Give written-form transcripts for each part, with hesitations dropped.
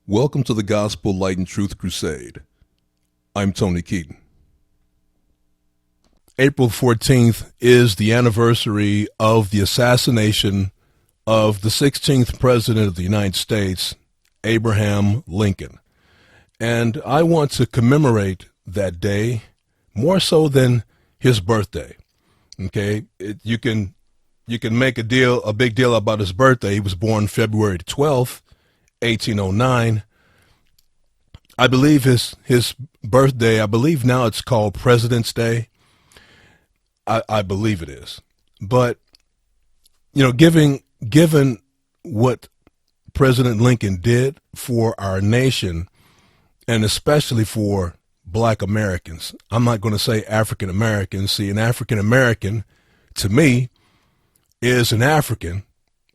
Welcome to the Gospel Light and Truth Crusade. I'm Tony Keaton. April 14th is the anniversary of the assassination of the 16th President of the United States, Abraham Lincoln. And I want to commemorate that day more so than his birthday. Okay, you can make a big deal about his birthday. He was born February 12th, 1809. I believe his birthday, I believe now it's called President's Day. I believe it is. But, you know, given what President Lincoln did for our nation, and especially for Black Americans, I'm not going to say African Americans. See, an African American, to me, is an African,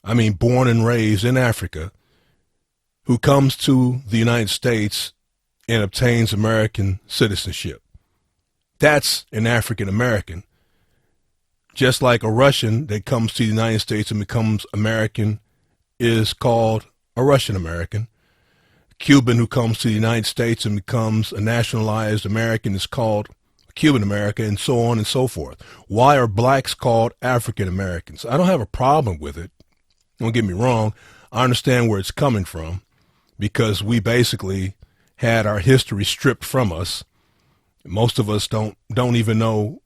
born and raised in Africa, who comes to the United States and obtains American citizenship. That's an African American. Just like a Russian that comes to the United States and becomes American is called a Russian American. A Cuban who comes to the United States and becomes a nationalized American is called Cuban American, and so on and so forth. Why are blacks called African Americans? I don't have a problem with it. Don't get me wrong. I understand where it's coming from, because we basically had our history stripped from us. Most of us don't even know.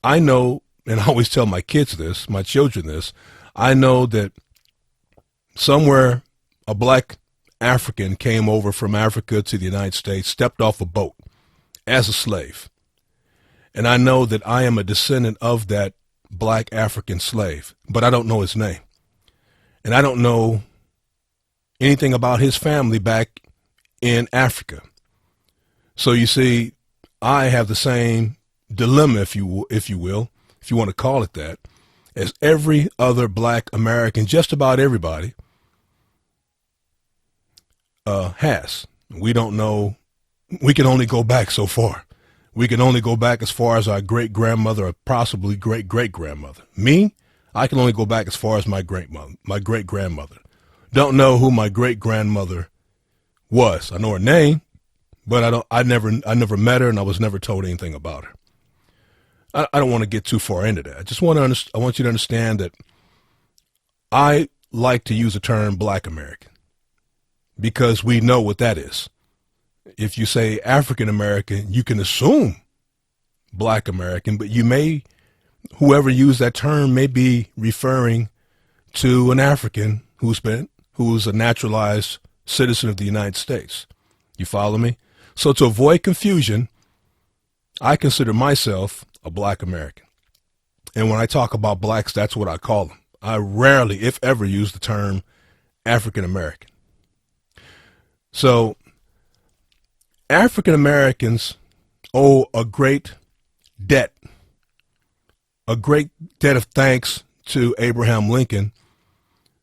I know, and I always tell my kids this, my children this, I know that somewhere a black African came over from Africa to the United States, stepped off a boat as a slave. And I know that I am a descendant of that black African slave, but I don't know his name. And I don't know anything about his family back in Africa. So you see, I have the same dilemma, if you will, if you want to call it that, as every other black American, just about everybody, has. We don't know. We can only go back so far. We can only go back as far as our great-grandmother or possibly great-great-grandmother. Me, I can only go back as far as my great-grandmother. Don't know who my great-grandmother was. I know her name, but I never met her, and I was never told anything about her. I don't want to get too far into that. I want you to understand that I like to use the term Black American, because we know what that is. If you say African American, you can assume Black American, but whoever used that term may be referring to an African who's a naturalized citizen of the United States. You follow me? So to avoid confusion, I consider myself a Black American. And when I talk about blacks, that's what I call them. I rarely, if ever, use the term African American. So African Americans owe a great debt of thanks to Abraham Lincoln,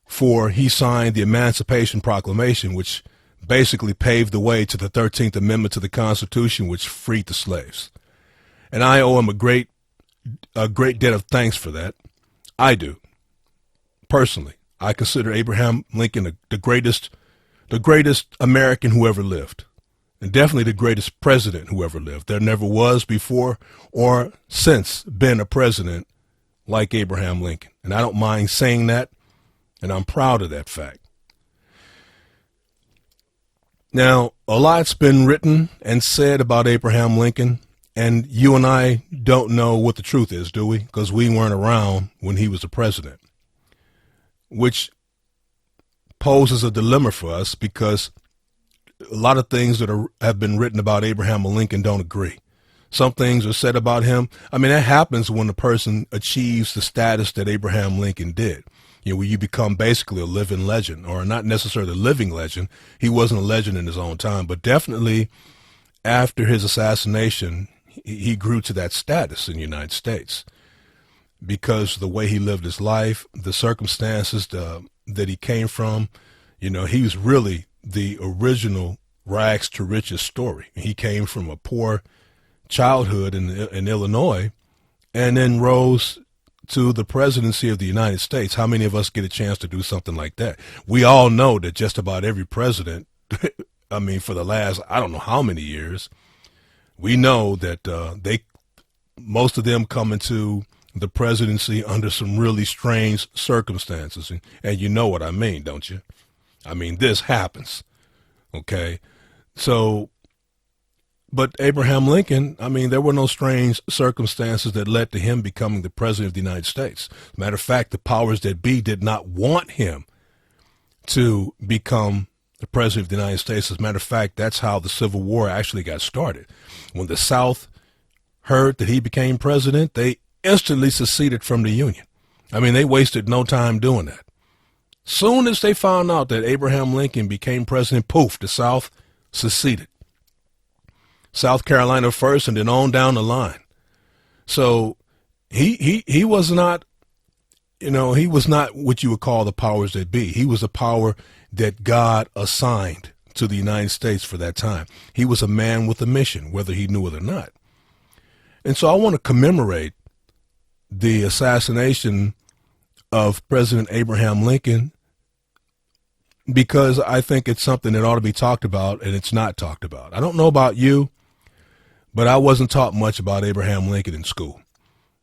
for he signed the Emancipation Proclamation, which basically paved the way to the 13th Amendment to the Constitution, which freed the slaves. And I owe him a great debt of thanks for that. I do. Personally, I consider Abraham Lincoln the greatest American who ever lived, and definitely the greatest president who ever lived. There never was before or since been a president like Abraham Lincoln. And I don't mind saying that, and I'm proud of that fact. Now, a lot's been written and said about Abraham Lincoln, and you and I don't know what the truth is, do we? Because we weren't around when he was the president, which poses a dilemma for us, because a lot of things that have been written about Abraham Lincoln don't agree. Some things are said about him. That happens when a person achieves the status that Abraham Lincoln did. Where you become basically a living legend, or not necessarily a living legend. He wasn't a legend in his own time, but definitely after his assassination, he grew to that status in the United States, because of the way he lived his life, the circumstances that he came from. He was really the original rags to riches story. He came from a poor childhood in Illinois, and then rose to the presidency of the United States. How many of us get a chance to do something like that? We all know that just about every president I mean, for the last, I don't know how many years, we know that most of them come into the presidency under some really strange circumstances. And you know what I mean, don't you? I mean, this happens. Okay. So, but Abraham Lincoln, I mean, there were no strange circumstances that led to him becoming the president of the United States. Matter of fact, the powers that be did not want him to become the president of the United States. As a matter of fact, that's how the Civil War actually got started. When the South heard that he became president, they instantly seceded from the Union. I mean, they wasted no time doing that. Soon as they found out that Abraham Lincoln became president, poof, the South seceded. South Carolina first and then on down the line. So he was not, he was not what you would call the powers that be. He was a power that God assigned to the United States for that time. He was a man with a mission, whether he knew it or not. And so I want to commemorate the assassination of President Abraham Lincoln because I think it's something that ought to be talked about, and it's not talked about. I don't know about you, but I wasn't taught much about Abraham Lincoln in school.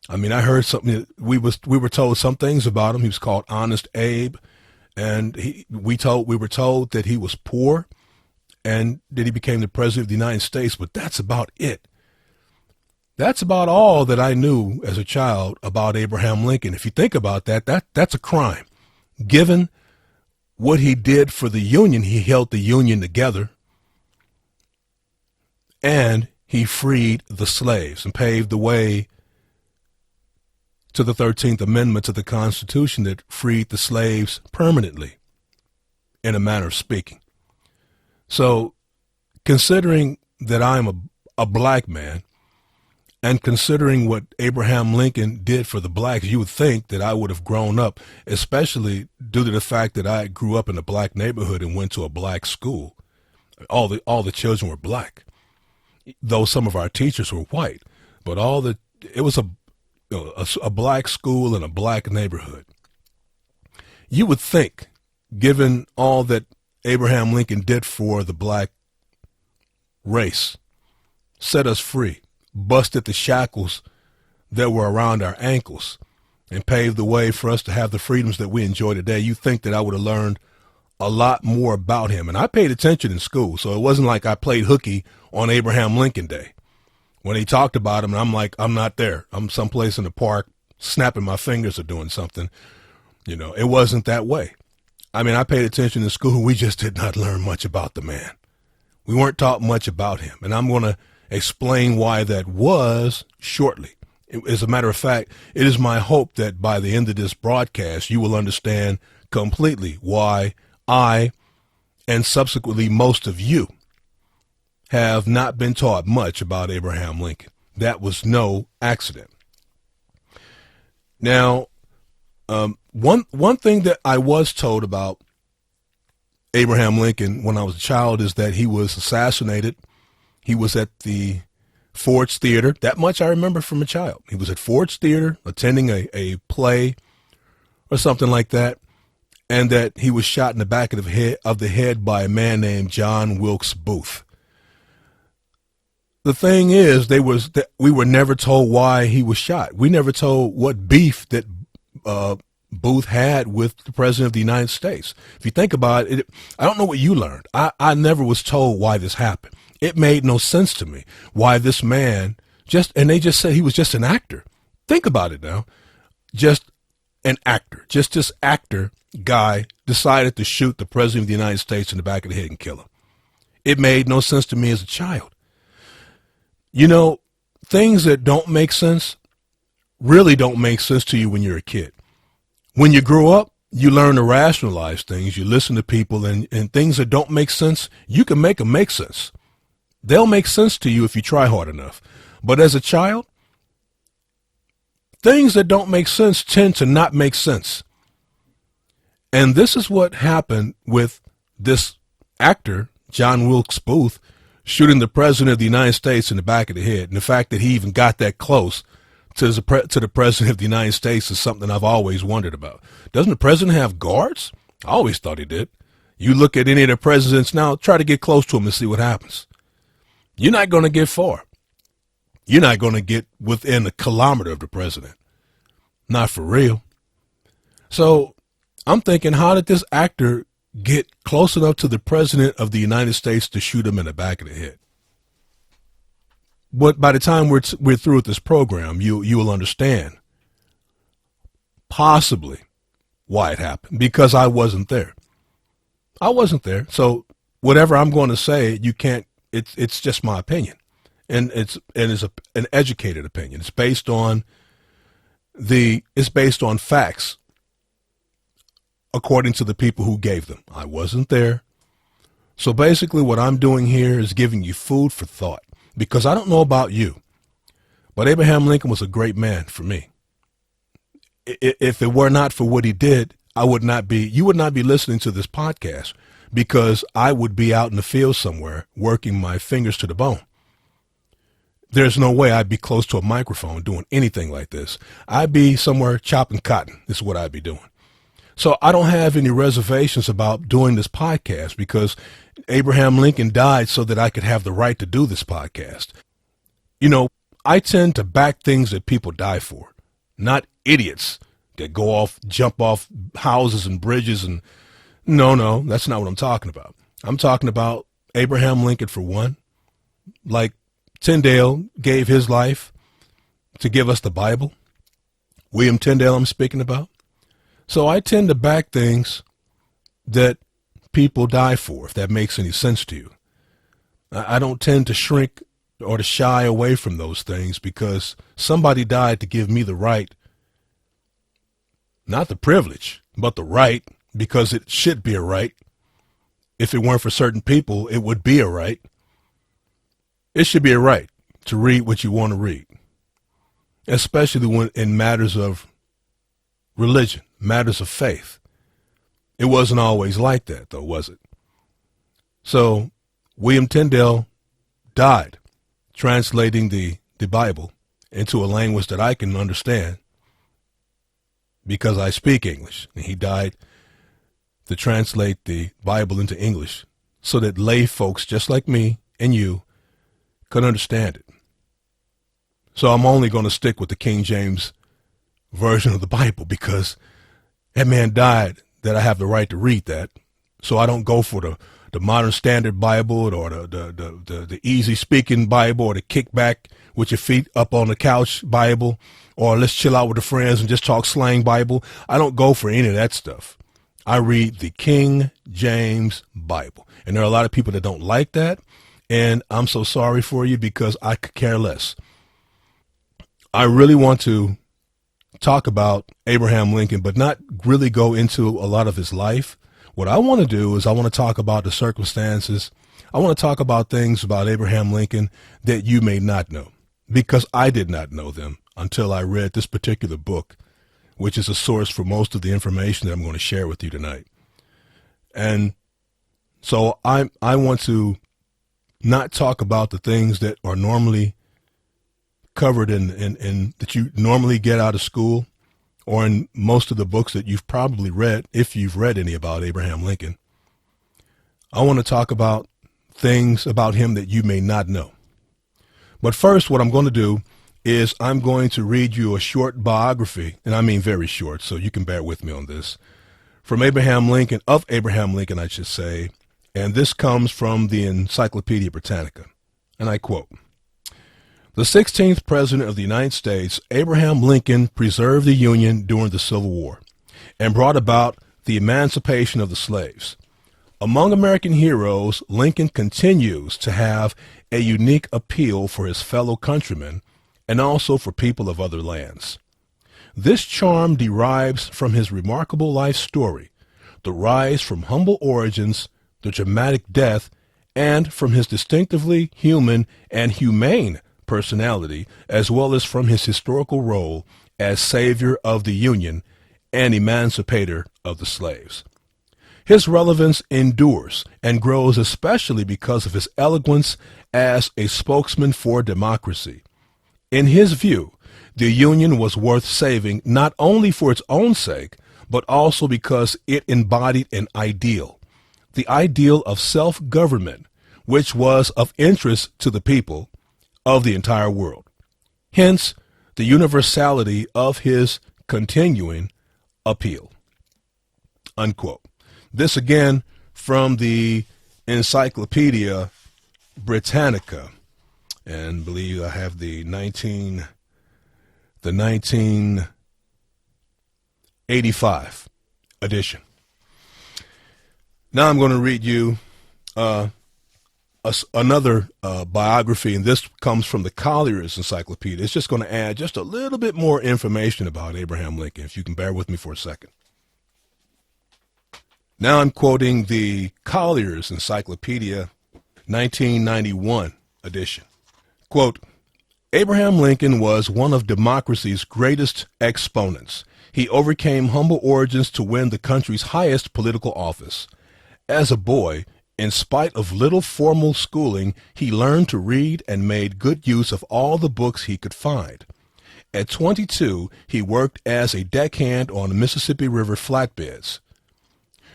I mean, I heard something. We were told some things about him. He was called Honest Abe, and we were told that he was poor, and that he became the president of the United States. But that's about it. That's about all that I knew as a child about Abraham Lincoln. If you think about that's a crime. Given what he did for the Union, he held the Union together, and he freed the slaves and paved the way to the 13th Amendment to the Constitution that freed the slaves permanently, in a manner of speaking. So, considering that I'm a black man, and considering what Abraham Lincoln did for the blacks, you would think that I would have grown up, especially due to the fact that I grew up in a black neighborhood and went to a black school. All the children were black, though some of our teachers were white. But it was a black school in a black neighborhood. You would think, given all that Abraham Lincoln did for the black race, set us free, busted the shackles that were around our ankles, and paved the way for us to have the freedoms that we enjoy today, you think that I would have learned a lot more about him. And I paid attention in school, so it wasn't like I played hooky on Abraham Lincoln Day. When he talked about him, and I'm like, I'm not there. I'm someplace in the park snapping my fingers or doing something. It wasn't that way. I mean, I paid attention in school. We just did not learn much about the man. We weren't taught much about him. And I'm going to explain why that was shortly. As a matter of fact, it is my hope that by the end of this broadcast, you will understand completely why I, and subsequently most of you, have not been taught much about Abraham Lincoln. That was no accident. Now, one thing that I was told about Abraham Lincoln when I was a child is that he was assassinated. He was at the Ford's Theater. That much I remember from a child. He was at Ford's Theater attending a play or something like that, and that he was shot in the back of the head by a man named John Wilkes Booth. The thing is, we were never told why he was shot. We never told what beef that Booth had with the president of the United States. If you think about it, I don't know what you learned. I never was told why this happened. It made no sense to me why this man and they just said he was just an actor. Think about it now. Just an actor. Just this actor guy decided to shoot the president of the United States in the back of the head and kill him. It made no sense to me as a child. Things that don't make sense really don't make sense to you when you're a kid. When you grow up, you learn to rationalize things. You listen to people, and things that don't make sense, you can make them make sense. They'll make sense to you if you try hard enough. But as a child, things that don't make sense tend to not make sense. And this is what happened with this actor, John Wilkes Booth, shooting the president of the United States in the back of the head. And the fact that he even got that close to the president of the United States is something I've always wondered about. Doesn't the president have guards? I always thought he did. You look at any of the presidents now, try to get close to them and see what happens. You're not going to get far. You're not going to get within a kilometer of the president. Not for real. So I'm thinking, how did this actor get close enough to the president of the United States to shoot him in the back of the head? But by the time we're through with this program, you will understand possibly why it happened, because I wasn't there. I wasn't there. So whatever I'm going to say, you can't, it's just my opinion. And it's an educated opinion. It's based on facts according to the people who gave them. I wasn't there. So basically what I'm doing here is giving you food for thought, because I don't know about you, but Abraham Lincoln was a great man for me. If it were not for what he did, you would not be listening to this podcast, because I would be out in the field somewhere working my fingers to the bone. There's no way I'd be close to a microphone doing anything like this. I'd be somewhere chopping cotton. This is what I'd be doing. So I don't have any reservations about doing this podcast, because Abraham Lincoln died so that I could have the right to do this podcast. You know, I tend to back things that people die for, not idiots that jump off houses and bridges. And no, that's not what I'm talking about. I'm talking about Abraham Lincoln, for one. Like Tyndale gave his life to give us the Bible. William Tyndale I'm speaking about. So I tend to back things that people die for, if that makes any sense to you. I don't tend to shrink or to shy away from those things, because somebody died to give me the right, not the privilege, but the right, because it should be a right. If it weren't for certain people, it would be a right. It should be a right to read what you want to read, especially when in matters of religion, matters of faith. It wasn't always like that, though, was it? So William Tyndale died translating the Bible into a language that I can understand, because I speak English. And he died to translate the Bible into English so that lay folks just like me and you could understand it. So I'm only going to stick with the King James version of the Bible, because that man died that I have the right to read that. So I don't go for the Modern Standard Bible, or the easy speaking Bible, or the kick back with your feet up on the couch Bible, or let's chill out with the friends and just talk slang Bible. I don't go for any of that stuff. I read the King James Bible. And there are a lot of people that don't like that. And I'm so sorry for you, because I could care less. I really want to talk about Abraham Lincoln, but not really go into a lot of his life. What I want to do is I want to talk about the circumstances. I want to talk about things about Abraham Lincoln that you may not know, because I did not know them until I read this particular book, which is a source for most of the information that I'm going to share with you tonight. And so I want to not talk about the things that are normally covered in that you normally get out of school, or in most of the books that you've probably read, if you've read any about Abraham Lincoln. I want to talk about things about him that you may not know. But first, what I'm going to do is I'm going to read you a short biography, and I mean very short, so you can bear with me on this, from Abraham Lincoln, of Abraham Lincoln, I should say. And this comes from the Encyclopedia Britannica. And I quote, "The 16th President of the United States, Abraham Lincoln, preserved the Union during the Civil War and brought about the emancipation of the slaves. Among American heroes, Lincoln continues to have a unique appeal for his fellow countrymen and also for people of other lands. This charm derives from his remarkable life story, the rise from humble origins, the dramatic death, and from his distinctively human and humane personality, as well as from his historical role as savior of the Union and emancipator of the slaves. His relevance endures and grows especially because of his eloquence as a spokesman for democracy. In his view, the Union was worth saving not only for its own sake, but also because it embodied an ideal, the ideal of self-government, which was of interest to the people of the entire world. Hence, the universality of his continuing appeal. Unquote. This again from the Encyclopedia Britannica, and I believe I have the 1985 edition. Now I'm going to read you another biography, and this comes from the Collier's Encyclopedia. It's just going to add just a little bit more information about Abraham Lincoln, if you can bear with me for a second. Now I'm quoting the Collier's Encyclopedia 1991 edition. Quote, Abraham Lincoln was one of democracy's greatest exponents. He overcame humble origins to win the country's highest political office. As a boy, in spite of little formal schooling, he learned to read and made good use of all the books he could find. At 22, he worked as a deckhand on the Mississippi River flatbeds.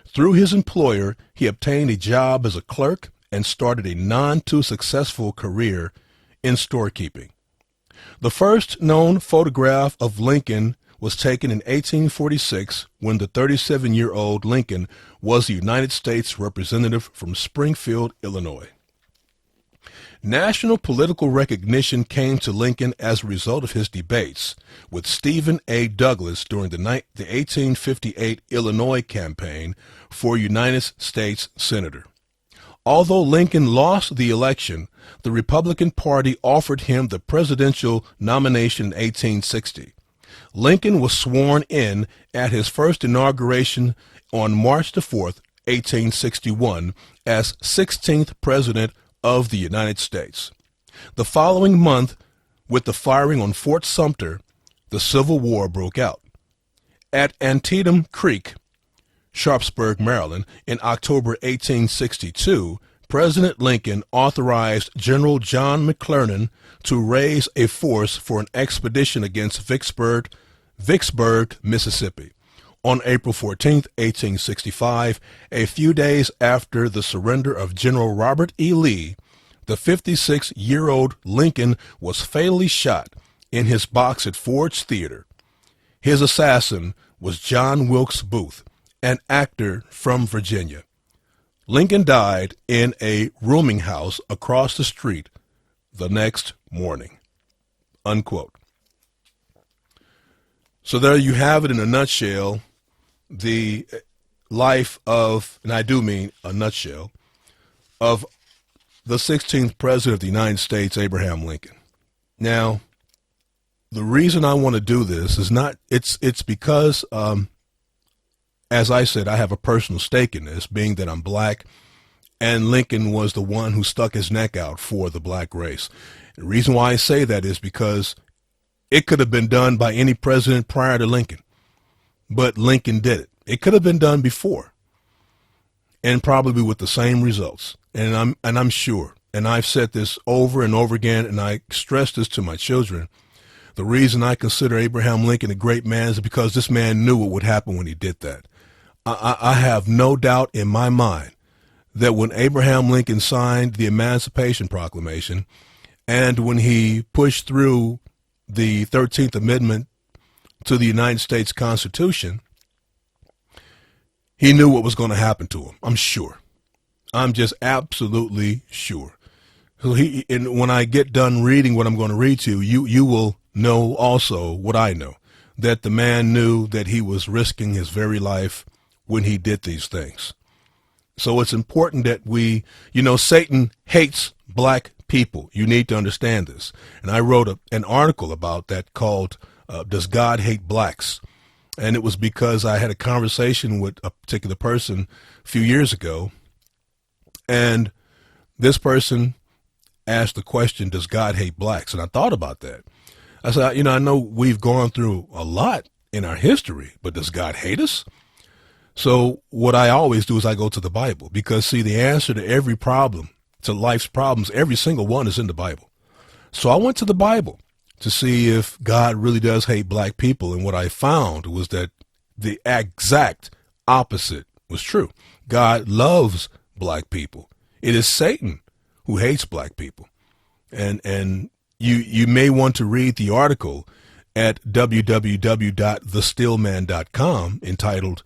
Through his employer, he obtained a job as a clerk and started a none-too-successful career in storekeeping. The first known photograph of Lincoln was taken in 1846 when the 37-year-old Lincoln was the United States representative from Springfield, Illinois. National political recognition came to Lincoln as a result of his debates with Stephen A. Douglas during the 1858 Illinois campaign for United States Senator. Although Lincoln lost the election, the Republican Party offered him the presidential nomination in 1860. Lincoln was sworn in at his first inauguration on March the 4th, 1861, as 16th President of the United States. The following month, with the firing on Fort Sumter, the Civil War broke out. At Antietam Creek, Sharpsburg, Maryland, in October 1862, President Lincoln authorized General John McClernand to raise a force for an expedition against Vicksburg, Mississippi. On April 14, 1865, a few days after the surrender of General Robert E. Lee, the 56-year-old Lincoln was fatally shot in his box at Ford's Theater. His assassin was John Wilkes Booth, an actor from Virginia. Lincoln died in a rooming house across the street the next morning. Unquote. So there you have it in a nutshell, the life of, and I do mean a nutshell, of the 16th President of the United States, Abraham Lincoln. Now, the reason I want to do this is not, it's because, as I said, I have a personal stake in this, being that I'm black, and Lincoln was the one who stuck his neck out for the black race. The reason why I say that is because it could have been done by any president prior to Lincoln, but Lincoln did it. It could have been done before, and probably with the same results. And I'm sure, and I've said this over and over again, and I stress this to my children. The reason I consider Abraham Lincoln a great man is because this man knew what would happen when he did that. I have no doubt in my mind that when Abraham Lincoln signed the Emancipation Proclamation and when he pushed through the 13th Amendment to the United States Constitution, he knew what was going to happen to him. I'm sure. I'm just absolutely sure. So and when I get done reading what I'm going to read to you, you will know also what I know, that the man knew that he was risking his very life when he did these things. So it's important that we, Satan hates black people. You need to understand this. And I wrote an article about that called, Does God Hate Blacks? And it was because I had a conversation with a particular person a few years ago, and this person asked the question, does God hate blacks? And I thought about that. I said, I know we've gone through a lot in our history, but does God hate us? So what I always do is I go to the Bible, because, see, the answer to every problem, to life's problems, every single one is in the Bible. So I went to the Bible to see if God really does hate black people, and what I found was that the exact opposite was true. God loves black people. It is Satan who hates black people. And you may want to read the article at www.thestillman.com entitled,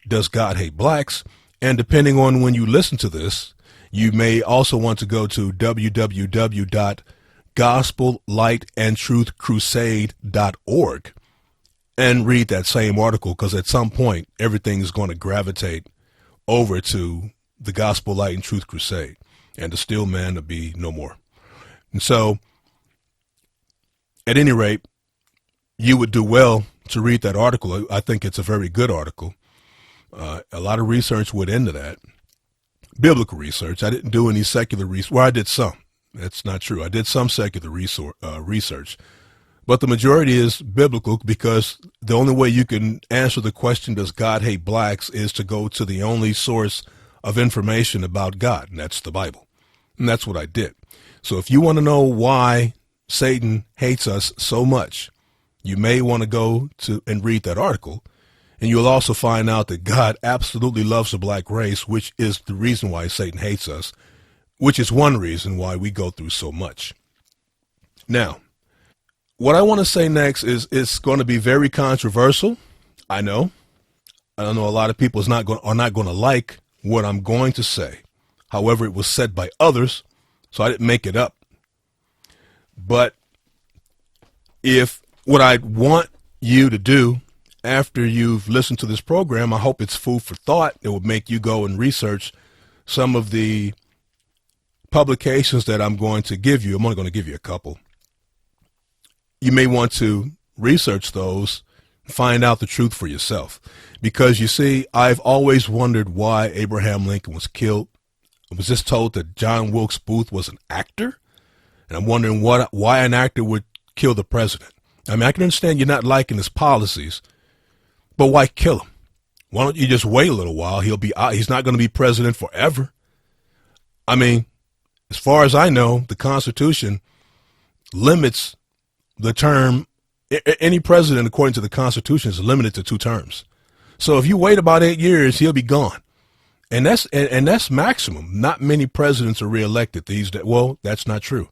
Does God Hate Blacks? And depending on when you listen to this, you may also want to go to www.gospellightandtruthcrusade.org and read that same article, because at some point everything is going to gravitate over to the Gospel Light and Truth Crusade, and the Still Man to be no more. And so, at any rate, you would do well to read that article. I think it's a very good article. A lot of research went into that. Biblical research. I didn't do any secular research. Well, I did some. That's not true. I did some secular research. But the majority is biblical, because the only way you can answer the question, does God hate blacks, is to go to the only source of information about God, and that's the Bible. And that's what I did. So if you want to know why Satan hates us so much, you may want to go to and read that article. And you'll also find out that God absolutely loves the black race, which is the reason why Satan hates us, which is one reason why we go through so much. Now, what I want to say next is it's going to be very controversial. I know a lot of people are not going to like what I'm going to say. However, it was said by others, so I didn't make it up. But if what I want you to do after you've listened to this program, I hope it's food for thought. It will make you go and research some of the publications that I'm going to give you. I'm only going to give you a couple. You may want to research those, find out the truth for yourself. Because you see, I've always wondered why Abraham Lincoln was killed. I was just told that John Wilkes Booth was an actor. And I'm wondering why an actor would kill the president. I mean, I can understand you're not liking his policies, but why kill him? Why don't you just wait a little while? He's not going to be president forever. I mean, as far as I know, the Constitution limits the term. Any president, according to the Constitution, is limited to 2 terms. So if you wait about 8 years, he'll be gone. And that's maximum. Not many presidents are reelected these days. Well, that's not true.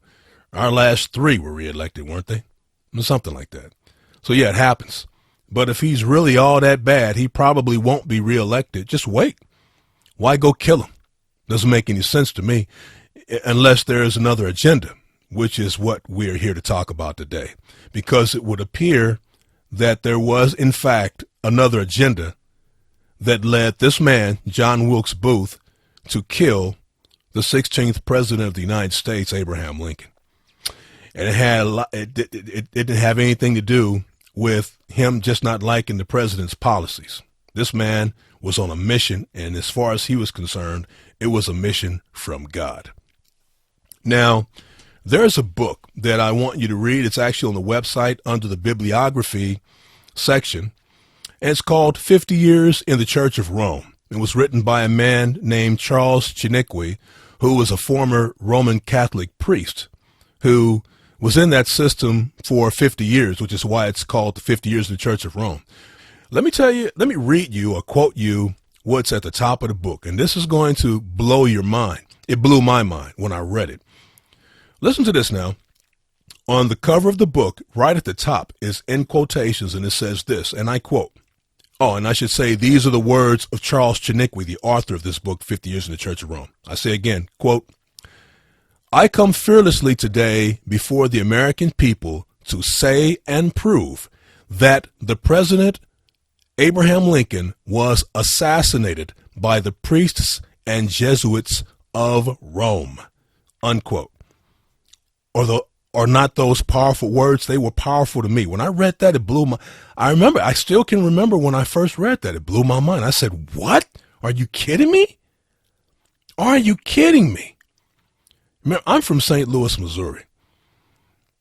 Our last 3 were reelected, weren't they? Something like that. So yeah, it happens. But if he's really all that bad, he probably won't be reelected. Just wait. Why go kill him? Doesn't make any sense to me, unless there is another agenda, which is what we're here to talk about today. Because it would appear that there was, in fact, another agenda that led this man, John Wilkes Booth, to kill the 16th president of the United States, Abraham Lincoln. And it didn't have anything to do with him just not liking the president's policies. This man was on a mission, and as far as he was concerned, it was a mission from God. Now, there's a book that I want you to read. It's actually on the website under the bibliography section, and it's called 50 Years in the Church of Rome. It was written by a man named Charles Chiniquy, who was a former Roman Catholic priest who was in that system for 50 years, which is why it's called the 50 Years in the Church of Rome. Let me read you or quote you what's at the top of the book, and this is going to blow your mind. It blew my mind when I read it. Listen to this now. On the cover of the book, right at the top, is in quotations, and it says this, and I quote, and I should say these are the words of Charles Chiniquy, the author of this book, 50 Years in the Church of Rome. I say again, quote, I come fearlessly today before the American people to say and prove that the President Abraham Lincoln was assassinated by the priests and Jesuits of Rome, unquote. Or not those powerful words? They were powerful to me. When I read that, it blew I still can remember when I first read that. It blew my mind. I said, what? Are you kidding me? Are you kidding me? Remember, I'm from St. Louis, Missouri.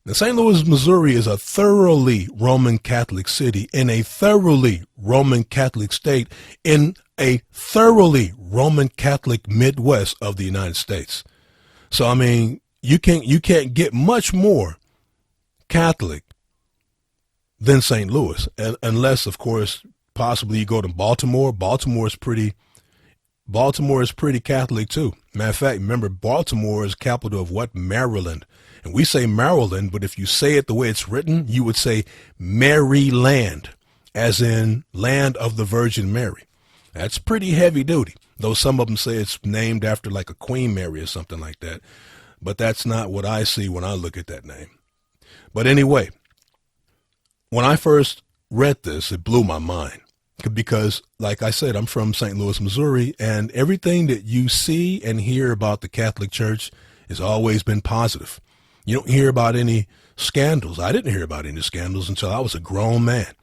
Now, St. Louis, Missouri is a thoroughly Roman Catholic city in a thoroughly Roman Catholic state in a thoroughly Roman Catholic Midwest of the United States. So, I mean, you can't get much more Catholic than St. Louis, unless, of course, possibly you go to Baltimore. Baltimore is pretty Baltimore is pretty Catholic too. Matter of fact, remember, Baltimore is capital of what? Maryland. And we say Maryland, but if you say it the way it's written, you would say Maryland, as in land of the Virgin Mary. That's pretty heavy duty, though some of them say it's named after like a Queen Mary or something like that. But that's not what I see when I look at that name. But anyway, when I first read this, it blew my mind. Because, like I said, I'm from St. Louis, Missouri, and everything that you see and hear about the Catholic Church has always been positive. You don't hear about any scandals. I didn't hear about any scandals until I was a grown man.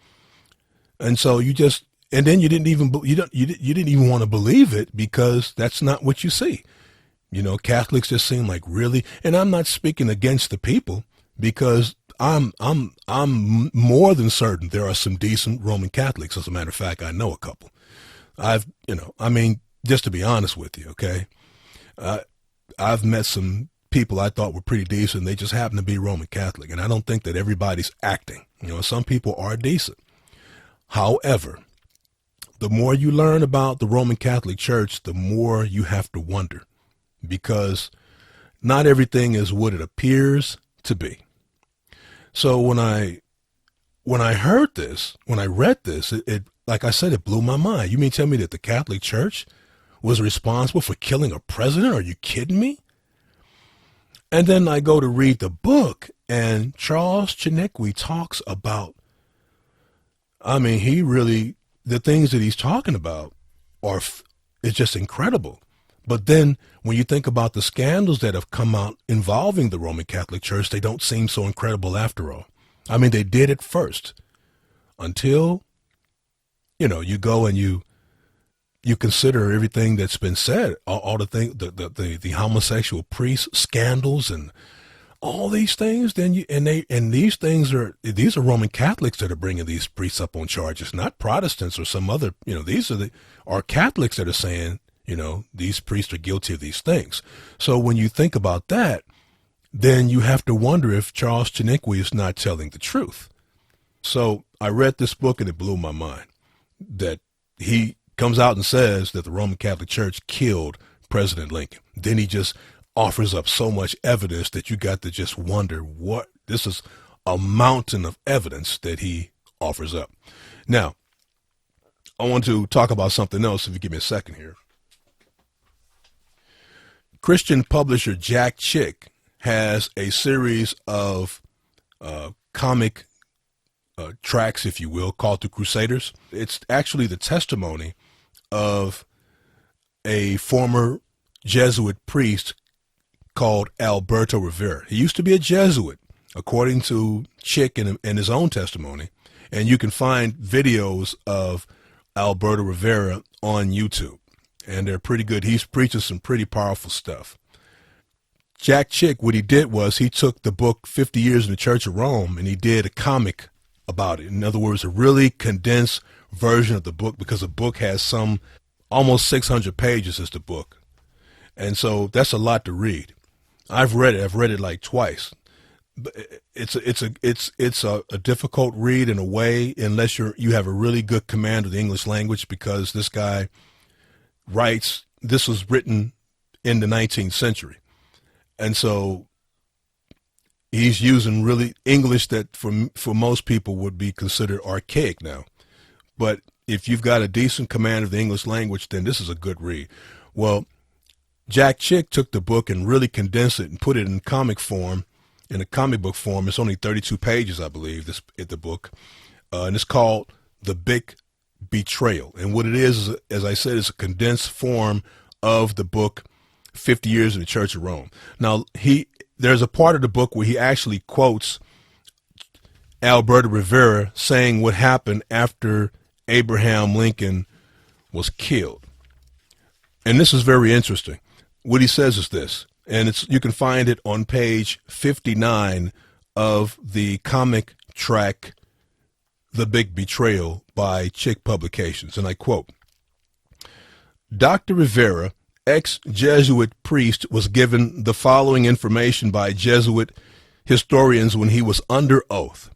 And so you didn't even want to believe it because that's not what you see. You know, Catholics just seem like really, and I'm not speaking against the people because I'm more than certain there are some decent Roman Catholics. As a matter of fact, I know a couple. Just to be honest with you, okay, I've met some people I thought were pretty decent. They just happen to be Roman Catholic, and I don't think that everybody's acting. You know, some people are decent. However, the more you learn about the Roman Catholic Church, the more you have to wonder, because not everything is what it appears to be. So when I heard this, when I read this, it like I said, it blew my mind. You mean tell me that the Catholic Church was responsible for killing a president? Are you kidding me? And then I go to read the book, and Charles Chiniquy talks about, the things that he's talking about is just incredible. But then when you think about the scandals that have come out involving the Roman Catholic Church, they don't seem so incredible after all. I mean, they did it first until, you go and you consider everything that's been said, all the things, the homosexual priest scandals and all these things. These are Roman Catholics that are bringing these priests up on charges, not Protestants or some other, these are Catholics that are saying, these priests are guilty of these things. So when you think about that, then you have to wonder if Charles Chiniquy is not telling the truth. So I read this book and it blew my mind that he comes out and says that the Roman Catholic Church killed President Lincoln. Then he just offers up so much evidence that you got to just wonder what this is, a mountain of evidence that he offers up. Now, I want to talk about something else if you give me a second here. Christian publisher Jack Chick has a series of comic tracks, if you will, called The Crusaders. It's actually the testimony of a former Jesuit priest called Alberto Rivera. He used to be a Jesuit, according to Chick in his own testimony. And you can find videos of Alberto Rivera on YouTube. And they're pretty good. He's preaching some pretty powerful stuff. Jack Chick, what he did was he took the book 50 Years in the Church of Rome and he did a comic about it. In other words, a really condensed version of the book, because the book has some almost 600 pages is the book. And so that's a lot to read. I've read it like twice. It's a difficult read in a way, unless you have a really good command of the English language, because this guy writes, this was written in the 19th century. And so he's using really English that for most people would be considered archaic now. But if you've got a decent command of the English language, then this is a good read. Well, Jack Chick took the book and really condensed it and put it in comic form, in a comic book form. It's only 32 pages, I believe, the book. And it's called The Big Betrayal. And what it is, as I said, is a condensed form of the book 50 Years in the Church of Rome. Now, there's a part of the book where he actually quotes Alberto Rivera saying what happened after Abraham Lincoln was killed. And this is very interesting. What he says is this, and you can find it on page 59 of the comic track The Big Betrayal by Chick Publications. And I quote, Dr. Rivera, ex-Jesuit priest, was given the following information by Jesuit historians when he was under oath.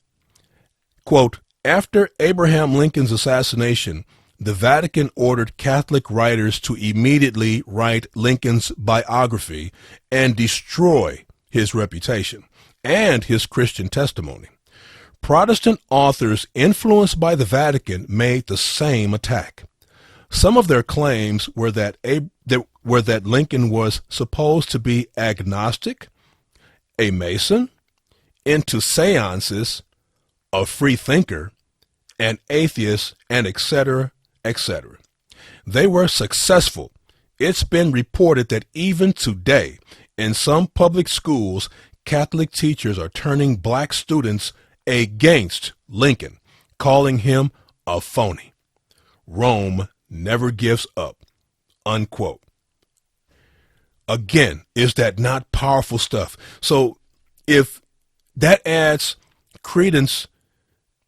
Quote, after Abraham Lincoln's assassination, the Vatican ordered Catholic writers to immediately write Lincoln's biography and destroy his reputation and his Christian testimony. Protestant authors influenced by the Vatican made the same attack. Some of their claims were that Lincoln was supposed to be agnostic, a Mason, into seances, a free thinker, an atheist, and etc., etc. They were successful. It's been reported that even today, in some public schools, Catholic teachers are turning black students against Lincoln, calling him a phony. Rome never gives up, unquote. Again, is that not powerful stuff? So if that adds credence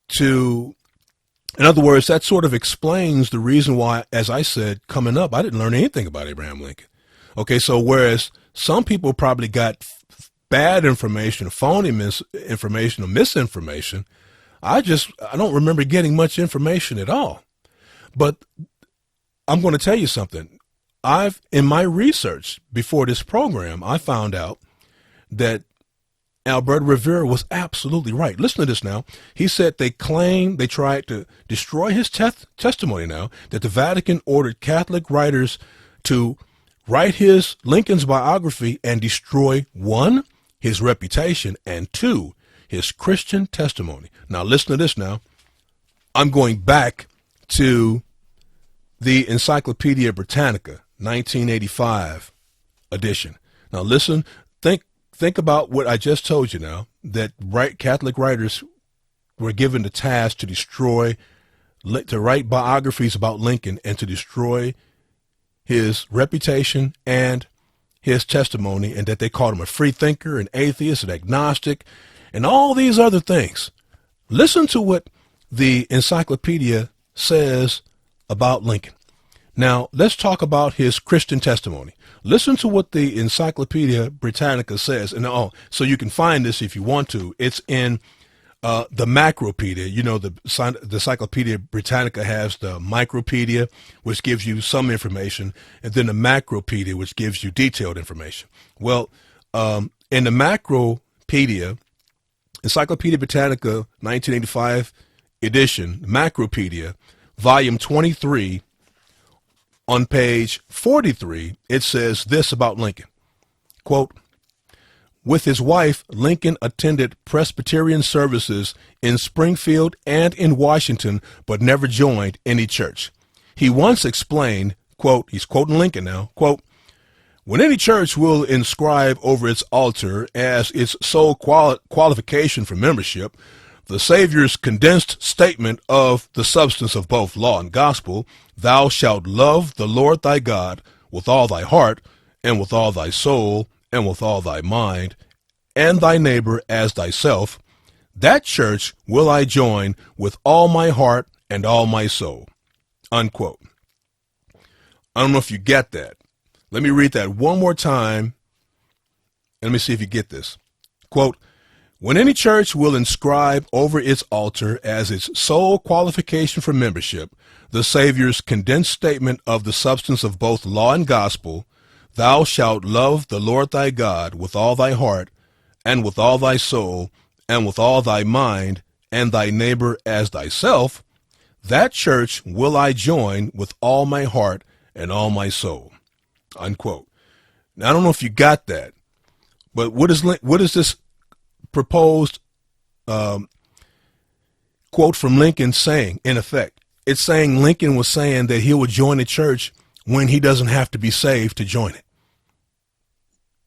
to, in other words, that sort of explains the reason why, as I said, coming up, I didn't learn anything about Abraham Lincoln. Okay, so whereas some people probably got bad information, phony information, or misinformation, I don't remember getting much information at all. But I'm going to tell you something. In my research before this program, I found out that Alberto Rivera was absolutely right. Listen to this now. He said they tried to destroy his testimony now, that the Vatican ordered Catholic writers to write Lincoln's biography and destroy, 1, his reputation, and 2, his Christian testimony. Now listen to this now. I'm going back to the Encyclopedia Britannica, 1985 edition. Now listen, think about what I just told you now, that Catholic writers were given the task to write biographies about Lincoln and to destroy his reputation and his testimony, and that they called him a free thinker, an atheist, an agnostic, and all these other things. Listen to what the encyclopedia says about Lincoln. Now, let's talk about his Christian testimony. Listen to what the Encyclopedia Britannica says. And so you can find this if you want to. It's in the Macropedia. You know, the Encyclopedia Britannica has the Micropedia, which gives you some information, and then the Macropedia, which gives you detailed information. Well, in the Macropedia, Encyclopedia Britannica 1985 edition, Macropedia, volume 23, on page 43, it says this about Lincoln. Quote, with his wife, Lincoln attended Presbyterian services in Springfield and in Washington, but never joined any church. He once explained, quote, he's quoting Lincoln now, quote, when any church will inscribe over its altar as its sole qualification for membership the Savior's condensed statement of the substance of both law and gospel, thou shalt love the Lord thy God with all thy heart, and with all thy soul, and with all thy mind, and thy neighbor as thyself, that church will I join with all my heart and all my soul. Unquote. I don't know if you get that. Let me read that one more time, and let me see if you get this. Quote, when any church will inscribe over its altar as its sole qualification for membership the Savior's condensed statement of the substance of both law and gospel, thou shalt love the Lord thy God with all thy heart, and with all thy soul, and with all thy mind, and thy neighbor as thyself, that church will I join with all my heart and all my soul. Unquote. Now, I don't know if you got that, but what is this proposed quote from Lincoln saying, in effect? It's saying Lincoln was saying that he would join a church when he doesn't have to be saved to join it.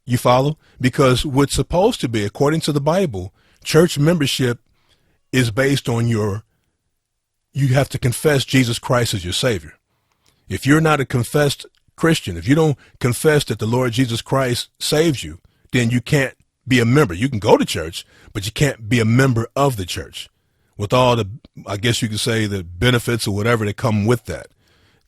You follow? Because what's supposed to be, according to the Bible, church membership is based on you have to confess Jesus Christ as your Savior. If you're not a confessed Christian, if you don't confess that the Lord Jesus Christ saves you, then you can't be a member. You can go to church, but you can't be a member of the church with all the, I guess you could say, the benefits or whatever that come with that.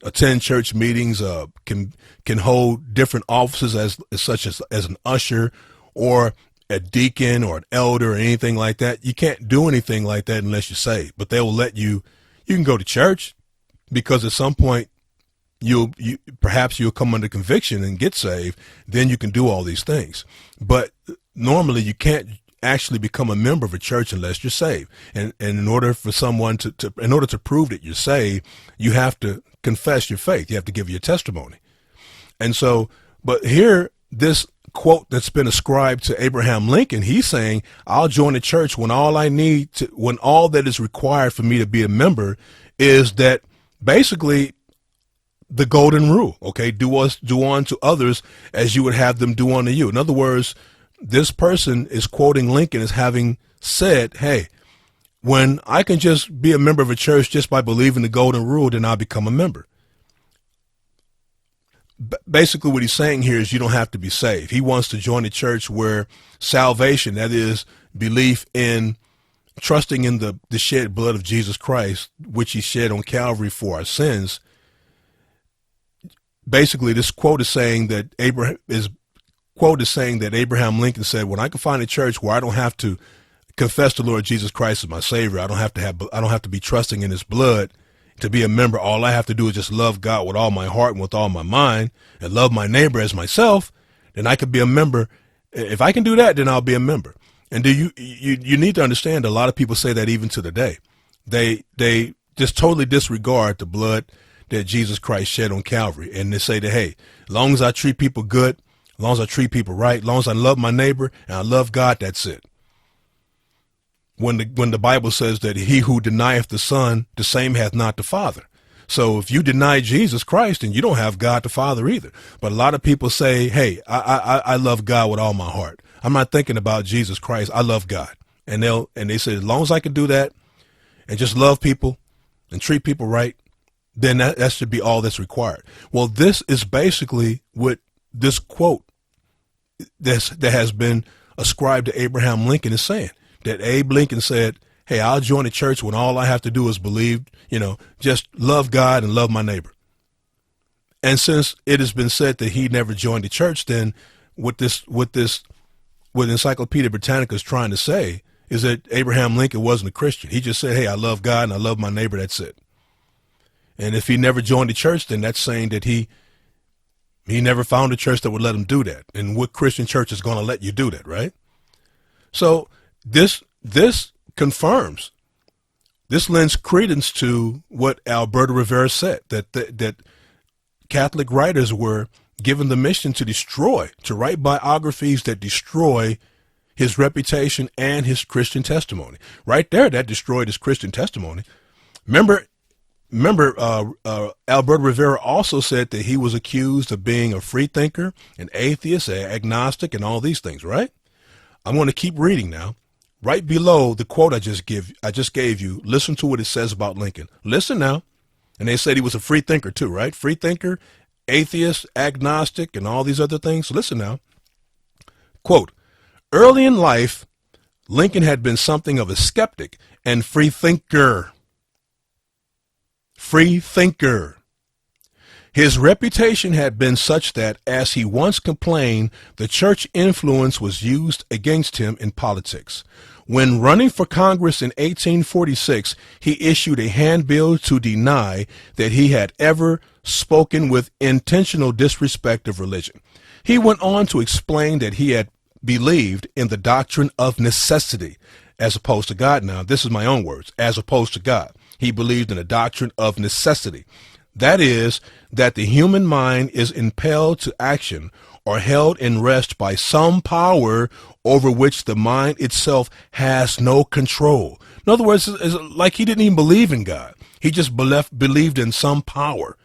Attend church meetings, can hold different offices such as an usher or a deacon or an elder or anything like that. You can't do anything like that unless you're saved, but they will let you can go to church, because at some point perhaps you'll come under conviction and get saved. Then you can do all these things. But normally you can't actually become a member of a church unless you're saved. And in order for someone in order to prove that you're saved, you have to confess your faith. You have to give your testimony. And so, but here, this quote that's been ascribed to Abraham Lincoln, he's saying, I'll join the church when all that is required for me to be a member is that basically the golden rule, okay? Do unto others as you would have them do unto you. In other words, this person is quoting Lincoln as having said, hey, when I can just be a member of a church just by believing the golden rule, then I'll become a member. Basically, what he's saying here is you don't have to be saved. He wants to join a church where salvation, that is, belief in trusting in the shed blood of Jesus Christ, which he shed on Calvary for our sins. Basically, this quote is saying that Abraham Lincoln said, when I can find a church where I don't have to confess the Lord Jesus Christ as my Savior, I don't have to be trusting in his blood to be a member. All I have to do is just love God with all my heart and with all my mind and love my neighbor as myself. Then I could be a member. If I can do that, then I'll be a member. And you need to understand, a lot of people say that even to the day. They just totally disregard the blood that Jesus Christ shed on Calvary. And they say that, hey, as long as I treat people good, as long as I treat people right, as long as I love my neighbor and I love God, that's it. When the Bible says that he who denieth the Son, the same hath not the Father. So if you deny Jesus Christ, then you don't have God the Father either. But a lot of people say, hey, I love God with all my heart. I'm not thinking about Jesus Christ. I love God. And they say, as long as I can do that and just love people and treat people right, then that should be all that's required. Well, this is basically what this quote that has been ascribed to Abraham Lincoln is saying. That Abe Lincoln said, hey, I'll join a church when all I have to do is believe, just love God and love my neighbor. And since it has been said that he never joined the church, then what Encyclopedia Britannica is trying to say is that Abraham Lincoln wasn't a Christian. He just said, hey, I love God and I love my neighbor. That's it. And if he never joined the church, then that's saying that he never found a church that would let him do that. And what Christian church is going to let you do that, right? So this confirms, this lends credence to what Alberto Rivera said, that Catholic writers were given the mission to write biographies that destroy his reputation and his Christian testimony. Right there, that destroyed his Christian testimony. Remember, Alberto Rivera also said that he was accused of being a free thinker, an atheist, an agnostic, and all these things, right? I'm going to keep reading now. Right below the quote I just gave you, listen to what it says about Lincoln. Listen now. And they said he was a free thinker too, right? Free thinker, atheist, agnostic, and all these other things. Listen now. Quote, early in life, Lincoln had been something of a skeptic and free thinker. Free thinker. His reputation had been such that, as he once complained, the church influence was used against him in politics. When running for Congress in 1846, he issued a handbill to deny that he had ever spoken with intentional disrespect of religion. He went on to explain that he had believed in the doctrine of necessity, as opposed to God. Now, this is my own words, as opposed to God. He believed in a doctrine of necessity. That is, that the human mind is impelled to action or held in rest by some power over which the mind itself has no control. In other words, it's like he didn't even believe in God. He just believed in some power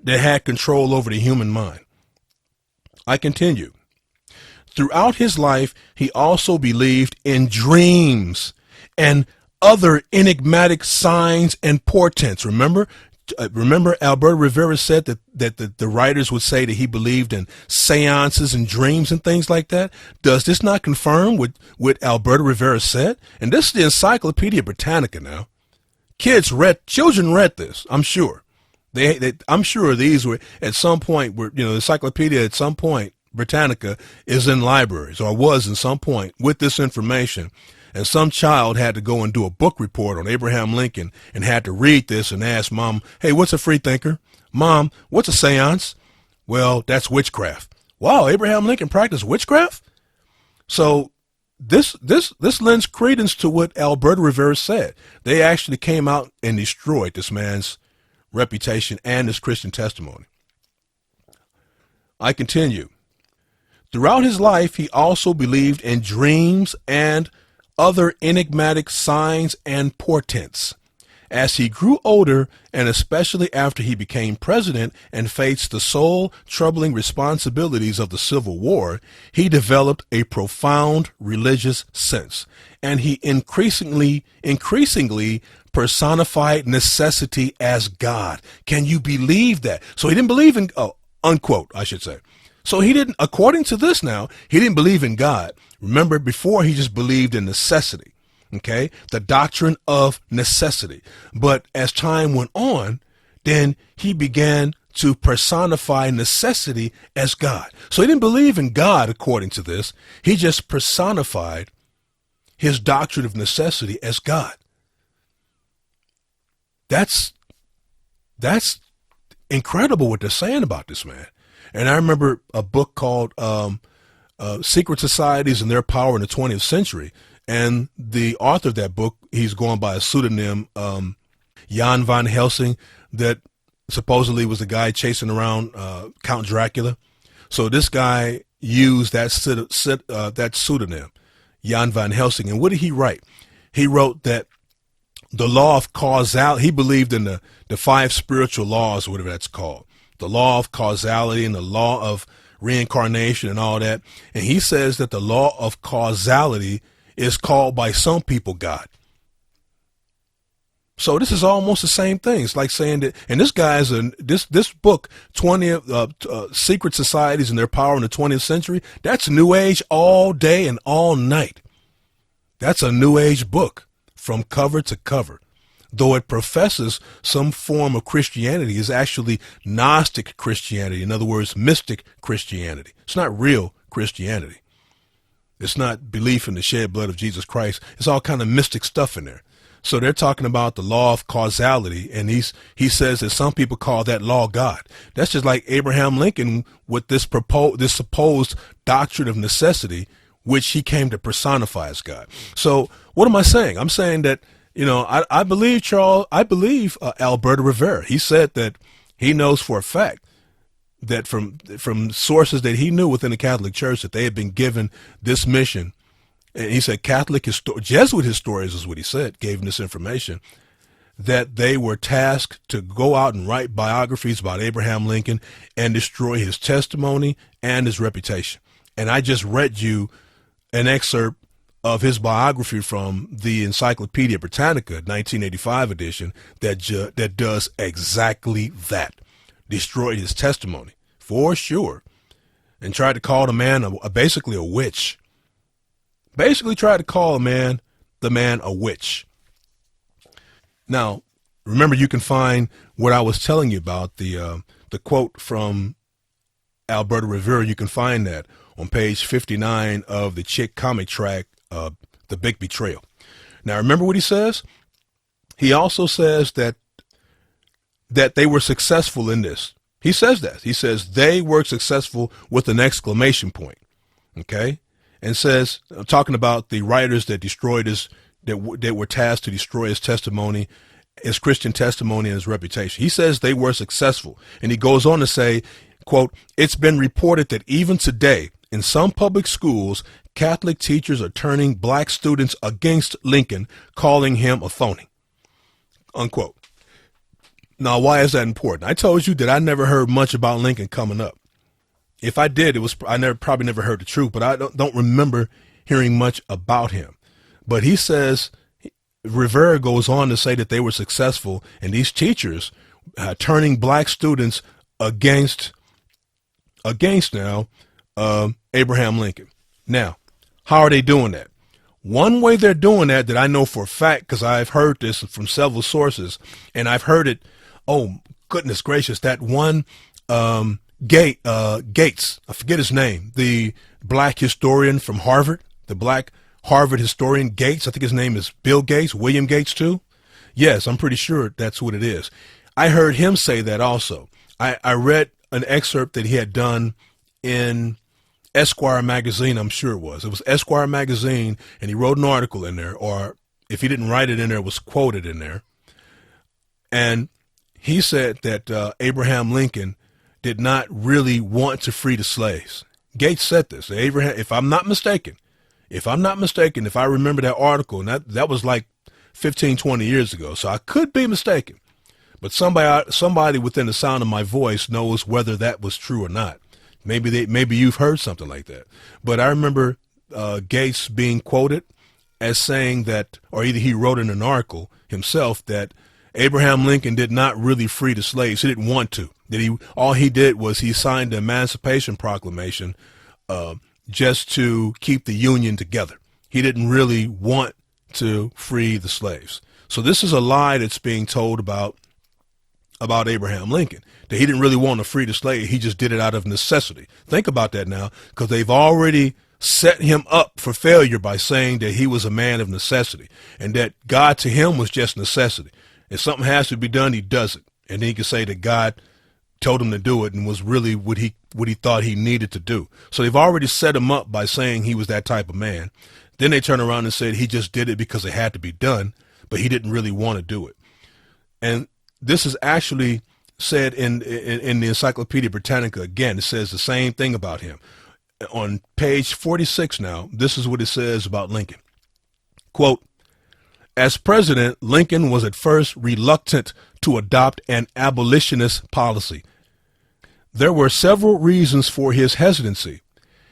that had control over the human mind. I continue. Throughout his life, he also believed in dreams and other enigmatic signs and portents. Remember Alberto Rivera said that the writers would say that he believed in seances and dreams and things like that. Does this not confirm what Alberto Rivera said? And this is the Encyclopedia Britannica now. Children read this, I'm sure. I'm sure these were at some point, the Encyclopedia at some point, Britannica is in libraries or was in some point with this information. and some child had to go and do a book report on Abraham Lincoln and had to read this and ask mom, hey, what's a free thinker? Mom, what's a seance? Well, that's witchcraft. Wow, Abraham Lincoln practiced witchcraft? So this lends credence to what Alberto Rivera said. They actually came out and destroyed this man's reputation and his Christian testimony. I continue. Throughout his life, he also believed in dreams and other enigmatic signs and portents. As he grew older, and especially after he became president and faced the soul-troubling responsibilities of the Civil War, he developed a profound religious sense, and he increasingly personified necessity as God. Can you believe that? So he didn't believe in, unquote, I should say. So he didn't, according to this now, he didn't believe in God. Remember, before he just believed in necessity. Okay, the doctrine of necessity. But as time went on, then he began to personify necessity as God. So he didn't believe in God according to this. He just personified his doctrine of necessity as God. That's incredible what they're saying about this man. And I remember a book called Secret Societies and Their Power in the 20th Century. And the author of that book, he's going by a pseudonym, Jan van Helsing, that supposedly was the guy chasing around Count Dracula. So this guy used that pseudonym, Jan van Helsing. And what did he write? He wrote that the law of causality, he believed in the five spiritual laws, or whatever that's called, the law of causality and the law of reincarnation and all that. And he says that the law of causality is called by some people God. So this is almost the same thing. It's like saying that, and this guy's this book, Secret Societies and Their Power in the 20th Century, that's New Age all day and all night. That's a New Age book from cover to cover. Though it professes some form of Christianity, is actually Gnostic Christianity. In other words, mystic Christianity. It's not real Christianity. It's not belief in the shed blood of Jesus Christ. It's all kind of mystic stuff in there. So they're talking about the law of causality, and he says that some people call that law God. That's just like Abraham Lincoln with this supposed doctrine of necessity, which he came to personify as God. So what am I saying? I'm saying that, you know, I believe Alberto Rivera. He said that he knows for a fact that from sources that he knew within the Catholic Church that they had been given this mission. And he said Jesuit historians is what he said, gave him this information, that they were tasked to go out and write biographies about Abraham Lincoln and destroy his testimony and his reputation. And I just read you an excerpt of his biography from the Encyclopedia Britannica, 1985 edition, that does exactly that. Destroyed his testimony, for sure, and tried to call the man basically a witch. Basically tried to call the man a witch. Now, remember, you can find what I was telling you about, the quote from Alberto Rivera. You can find that on page 59 of the Chick comic tract, The Big Betrayal. Now, remember what he says? He also says that they were successful in this. He says that. He says they were successful with an exclamation point. Okay? And says, talking about the writers that destroyed that were tasked to destroy his testimony, his Christian testimony and his reputation. He says they were successful. And he goes on to say, quote, "It's been reported that even today, in some public schools, Catholic teachers are turning black students against Lincoln, calling him a phony." Unquote. Now, why is that important? I told you that I never heard much about Lincoln coming up. If I did, probably never heard the truth, but I don't remember hearing much about him. But he says, Rivera goes on to say that they were successful, and these teachers turning black students against now Abraham Lincoln. Now, how are they doing that? One way they're doing that I know for a fact, because I've heard this from several sources, and I've heard it, oh, goodness gracious, that one Gates, I forget his name, the black historian from Harvard, the black Harvard historian Gates. I think his name is Bill Gates, William Gates too. Yes, I'm pretty sure that's what it is. I heard him say that also. I read an excerpt that he had done in Esquire magazine, I'm sure it was. It was Esquire magazine, and he wrote an article in there, or if he didn't write it in there, it was quoted in there. And he said that Abraham Lincoln did not really want to free the slaves. Gates said this. Abraham, if I'm not mistaken, if I remember that article, and that was like 15, 20 years ago, so I could be mistaken. But somebody within the sound of my voice knows whether that was true or not. Maybe you've heard something like that. But I remember Gates being quoted as saying that, or either he wrote in an article himself, that Abraham Lincoln did not really free the slaves. He didn't want to. All he did was he signed the Emancipation Proclamation just to keep the Union together. He didn't really want to free the slaves. So this is a lie that's being told about Abraham Lincoln, that he didn't really want to free the slave. He just did it out of necessity. Think about that now, because they've already set him up for failure by saying that he was a man of necessity and that God to him was just necessity. If something has to be done, he does it. And then he can say that God told him to do it and was really what he thought he needed to do. So they've already set him up by saying he was that type of man. Then they turn around and said he just did it because it had to be done, but he didn't really want to do it. And this is actually said in the Encyclopedia Britannica. Again, it says the same thing about him. On page 46 now, this is what it says about Lincoln. Quote, as president, Lincoln was at first reluctant to adopt an abolitionist policy. There were several reasons for his hesitancy.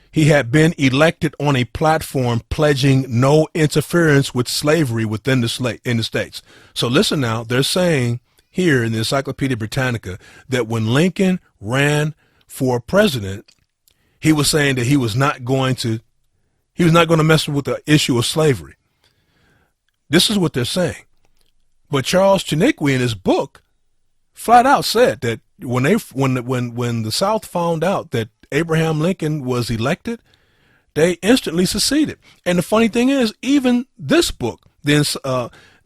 He had been elected on a platform pledging no interference with slavery within in the states. So listen now, they're saying here in the Encyclopedia Britannica that when Lincoln ran for president, he was saying that he was not going to mess with the issue of slavery. This is what they're saying. But Charles Chiniquy in his book flat out said that when the South found out that Abraham Lincoln was elected, they instantly seceded. And the funny thing is, even this book, the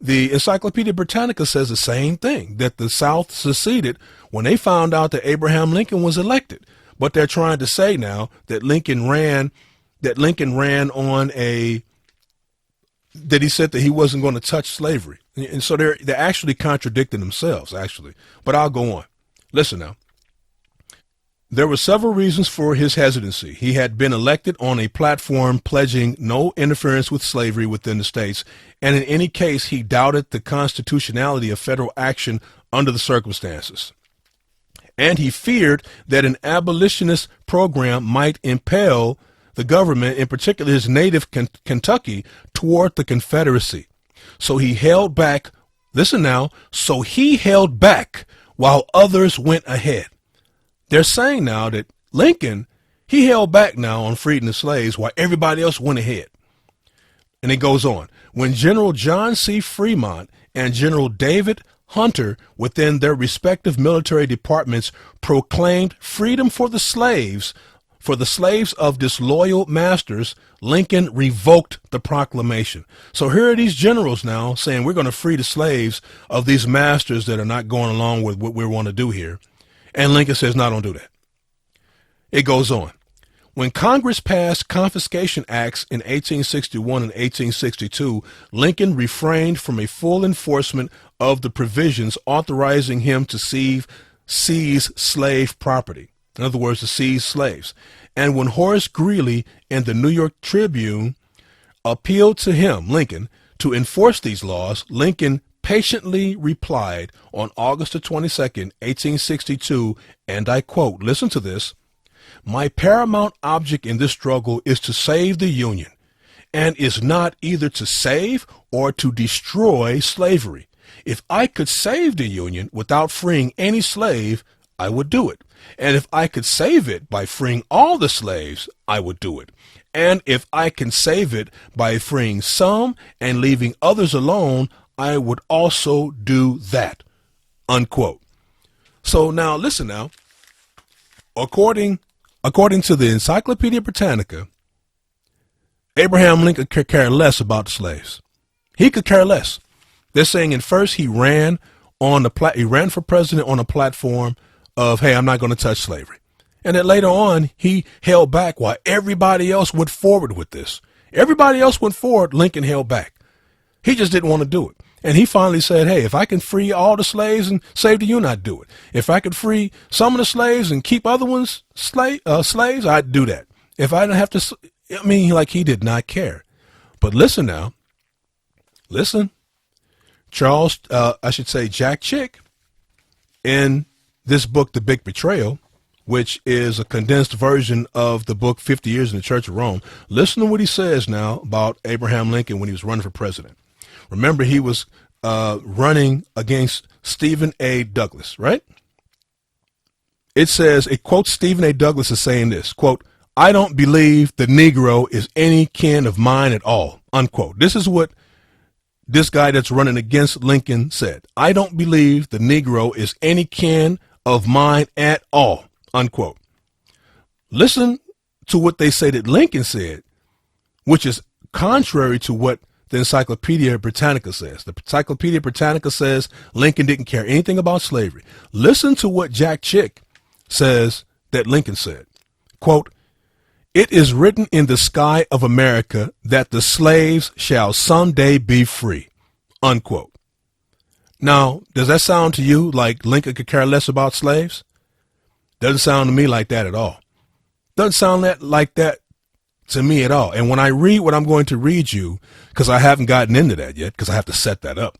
Encyclopedia Britannica, says the same thing, that the South seceded when they found out that Abraham Lincoln was elected. But they're trying to say now that Lincoln ran on that he said that he wasn't going to touch slavery. And so they're actually contradicting themselves, actually. But I'll go on. Listen now. There were several reasons for his hesitancy. He had been elected on a platform pledging no interference with slavery within the states, and in any case, he doubted the constitutionality of federal action under the circumstances. And he feared that an abolitionist program might impel the government, in particular his native Kentucky, toward the Confederacy. So he held back, listen now, so he held back while others went ahead. They're saying now that Lincoln, he held back now on freeing the slaves while everybody else went ahead. And it goes on. When General John C. Fremont and General David Hunter, within their respective military departments, proclaimed freedom for the slaves of disloyal masters, Lincoln revoked the proclamation. So here are these generals now saying we're going to free the slaves of these masters that are not going along with what we want to do here. And Lincoln says, no, don't do that. It goes on. When Congress passed confiscation acts in 1861 and 1862, Lincoln refrained from a full enforcement of the provisions authorizing him to seize slave property. In other words, to seize slaves. And when Horace Greeley in the New York Tribune appealed to him, Lincoln, to enforce these laws, Lincoln patiently replied on August the 22nd, 1862, and I quote, listen to this, my paramount object in this struggle is to save the Union, and is not either to save or to destroy slavery. If I could save the Union without freeing any slave, I would do it. And if I could save it by freeing all the slaves, I would do it. And if I can save it by freeing some and leaving others alone, I would also do that, unquote. So now, listen now, according to the Encyclopedia Britannica, Abraham Lincoln could care less about the slaves. He could care less. They're saying at first he ran he ran for president on a platform of, hey, I'm not going to touch slavery. And then later on, he held back while everybody else went forward with this. Everybody else went forward, Lincoln held back. He just didn't want to do it. And he finally said, hey, if I can free all the slaves and save the Union, I'd do it. If I could free some of the slaves and keep other ones slaves, I'd do that. If I didn't have to, like he did not care. But listen now, listen, Jack Chick, in this book, The Big Betrayal, which is a condensed version of the book 50 Years in the Church of Rome. Listen to what he says now about Abraham Lincoln when he was running for president. Remember, he was running against Stephen A. Douglas, right? It says, it quotes Stephen A. Douglas as saying this, quote, I don't believe the Negro is any kin of mine at all, unquote. This is what this guy that's running against Lincoln said. I don't believe the Negro is any kin of mine at all, unquote. Listen to what they say that Lincoln said, which is contrary to what the Encyclopedia Britannica says. The Encyclopedia Britannica says Lincoln didn't care anything about slavery. Listen to what Jack Chick says that Lincoln said. Quote, it is written in the sky of America that the slaves shall someday be free, unquote. Now, does that sound to you like Lincoln could care less about slaves? Doesn't sound to me like that at all. Doesn't sound like that to me at all. And when I read what I'm going to read you, because I haven't gotten into that yet, because I have to set that up.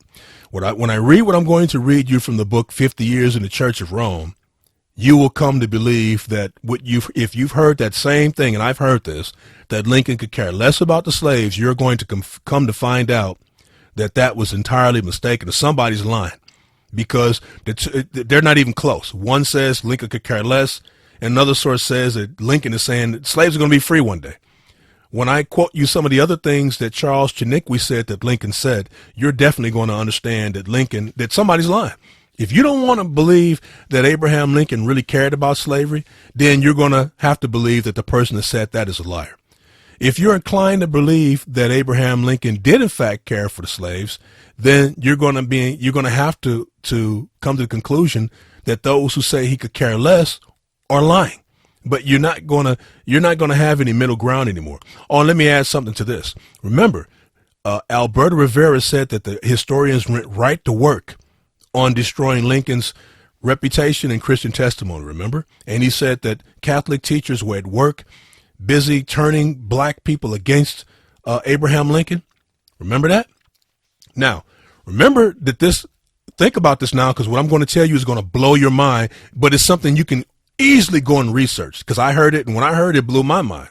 When I read what I'm going to read you from the book 50 Years in the Church of Rome, you will come to believe that if you've heard that same thing, and I've heard this, that Lincoln could care less about the slaves, you're going to come to find out that that was entirely mistaken, that somebody's lying, because they're not even close. One says Lincoln could care less, and another source says that Lincoln is saying that slaves are going to be free one day. When I quote you some of the other things that Charles Chiniquy said that Lincoln said, you're definitely going to understand that somebody's lying. If you don't want to believe that Abraham Lincoln really cared about slavery, then you're going to have to believe that the person that said that is a liar. If you're inclined to believe that Abraham Lincoln did in fact care for the slaves, then you're going to have to come to the conclusion that those who say he could care less are lying. But you're not going to have any middle ground anymore. Oh, and let me add something to this. Remember, Alberto Rivera said that the historians went right to work on destroying Lincoln's reputation and Christian testimony, remember? And he said that Catholic teachers were at work, busy turning black people against Abraham Lincoln. Remember that? Now, remember that think about this now, because what I'm going to tell you is going to blow your mind, but it's something you can easily go and research, because I heard it, and when I heard it, it blew my mind.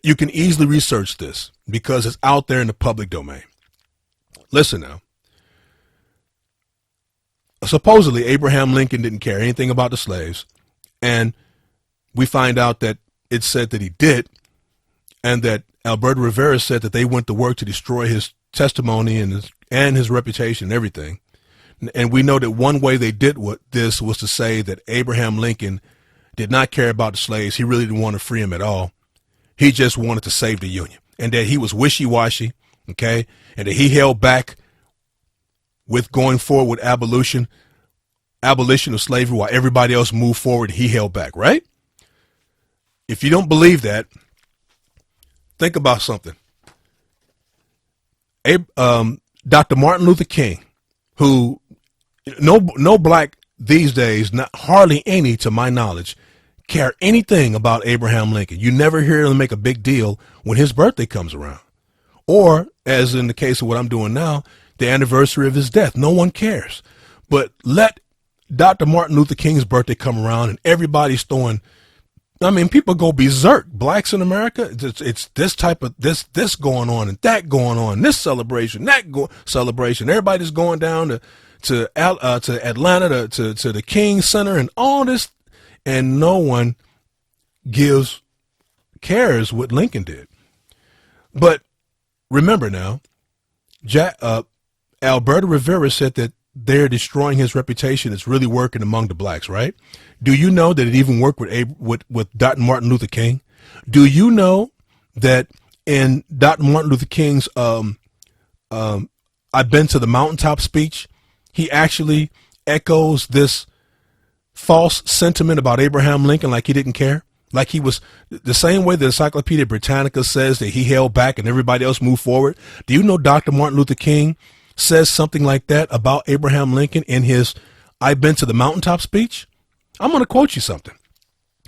You can easily research this because it's out there in the public domain. Listen now. Supposedly, Abraham Lincoln didn't care anything about the slaves, and we find out that it said that he did, and that Alberto Rivera said that they went to work to destroy his testimony and his reputation and everything. And we know that one way they did this was to say that Abraham Lincoln did not care about the slaves. He really didn't want to free them at all. He just wanted to save the Union, and that he was wishy-washy, okay, and that he held back with going forward with abolition of slavery while everybody else moved forward. He held back, right? If you don't believe that, think about something. Dr. Martin Luther King, who no black these days, not hardly any to my knowledge, care anything about Abraham Lincoln. You never hear them make a big deal when his birthday comes around. Or, as in the case of what I'm doing now, the anniversary of his death. No one cares. But let Dr. Martin Luther King's birthday come around and everybody's people go berserk. Blacks in America, it's this type of this going on and that going on, this celebration, celebration. Everybody's going down to Atlanta, to the King Center and all this, and no one cares what Lincoln did. But remember now, Alberto Rivera said that they're destroying his reputation. It's really working among the blacks, right? Do you know that it even worked with Dr. Martin Luther King? Do you know that in Dr. Martin Luther King's I've been to the mountaintop speech, he actually echoes this false sentiment about Abraham Lincoln, like he didn't care, like he was the same way the Encyclopedia Britannica says that he held back and everybody else moved forward. Do you know Dr. Martin Luther King says something like that about Abraham Lincoln in his I've been to the mountaintop speech? I'm going to quote you something.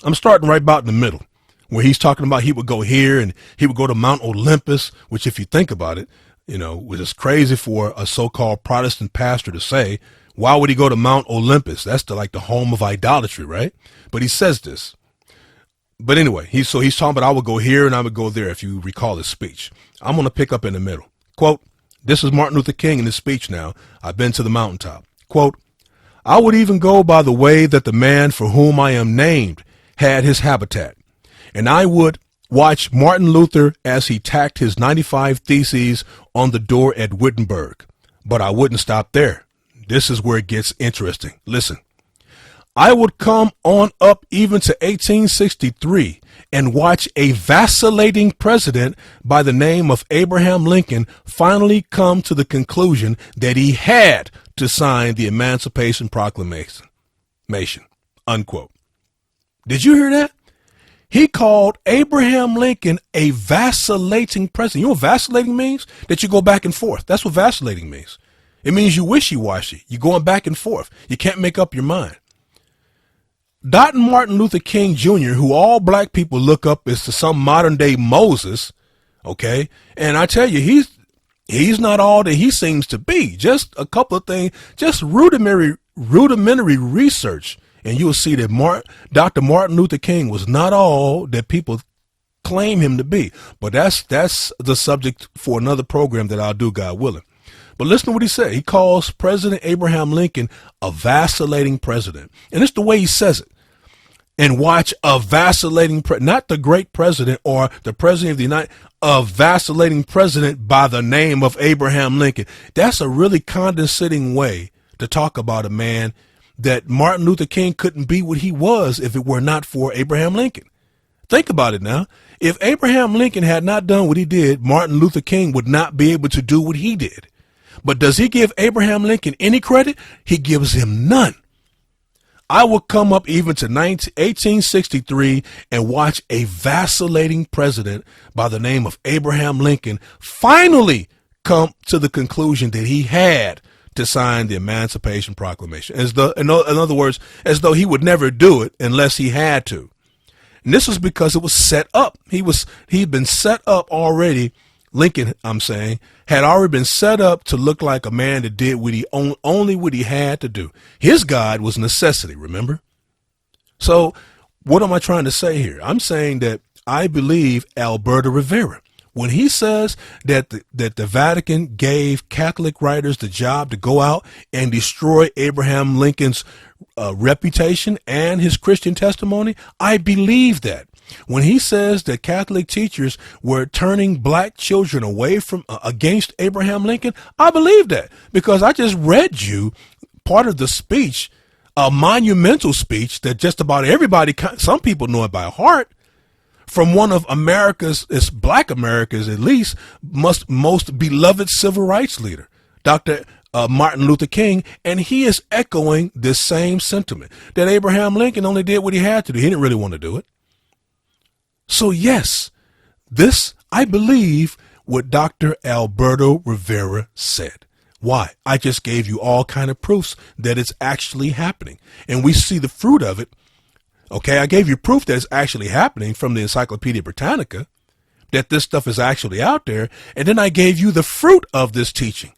I'm starting right about in the middle, where he's talking about he would go here and he would go to Mount Olympus, which if you think about it, you know, which is crazy for a so-called Protestant pastor to say. Why would he go to Mount Olympus? That's like the home of idolatry, right? But he says this. But anyway, he's talking about I would go here and I would go there, if you recall his speech. I'm going to pick up in the middle. Quote, this is Martin Luther King in his speech now. I've been to the mountaintop. Quote, I would even go by the way that the man for whom I am named had his habitat. And I would watch Martin Luther as he tacked his 95 Theses on the door at Wittenberg. But I wouldn't stop there. This is where it gets interesting. Listen, I would come on up even to 1863 and watch a vacillating president by the name of Abraham Lincoln finally come to the conclusion that he had to sign the Emancipation Proclamation, unquote. Did you hear that? He called Abraham Lincoln a vacillating president. You know what vacillating means? That you go back and forth. That's what vacillating means. It means you wishy-washy. You're going back and forth. You can't make up your mind. Dr. Martin Luther King Jr., who all black people look up as to some modern day Moses, okay? And I tell you, he's not all that he seems to be. Just a couple of things, just rudimentary research, and you'll see that Dr. Martin Luther King was not all that people claim him to be. But that's the subject for another program that I'll do, God willing. But listen to what he said. He calls President Abraham Lincoln a vacillating president. And it's the way he says it. And watch a vacillating, not the great president or the president of the United, a vacillating president by the name of Abraham Lincoln. That's a really condescending way to talk about a man that Martin Luther King couldn't be what he was if it were not for Abraham Lincoln. Think about it now. If Abraham Lincoln had not done what he did, Martin Luther King would not be able to do what he did. But does he give Abraham Lincoln any credit? He gives him none. I will come up even to 1863 and watch a vacillating president by the name of Abraham Lincoln finally come to the conclusion that he had to sign the Emancipation Proclamation. In other words, as though he would never do it unless he had to. And this was because it was set up. He'd been set up already. Lincoln, I'm saying, had already been set up to look like a man that did only what he had to do. His God was necessity, remember? So what am I trying to say here? I'm saying that I believe Alberto Rivera, when he says that the Vatican gave Catholic writers the job to go out and destroy Abraham Lincoln's reputation and his Christian testimony, I believe that. When he says that Catholic teachers were turning black children away from against Abraham Lincoln, I believe that because I just read you part of the speech, a monumental speech that just about everybody, some people know it by heart, from one of America's, it's black America's at least, most beloved civil rights leader, Dr. Martin Luther King, and he is echoing this same sentiment that Abraham Lincoln only did what he had to do. He didn't really want to do it. So yes, I believe what Dr. Alberto Rivera said. Why? I just gave you all kind of proofs that it's actually happening. And we see the fruit of it. Okay, I gave you proof that it's actually happening from the Encyclopedia Britannica, that this stuff is actually out there. And then I gave you the fruit of this teaching.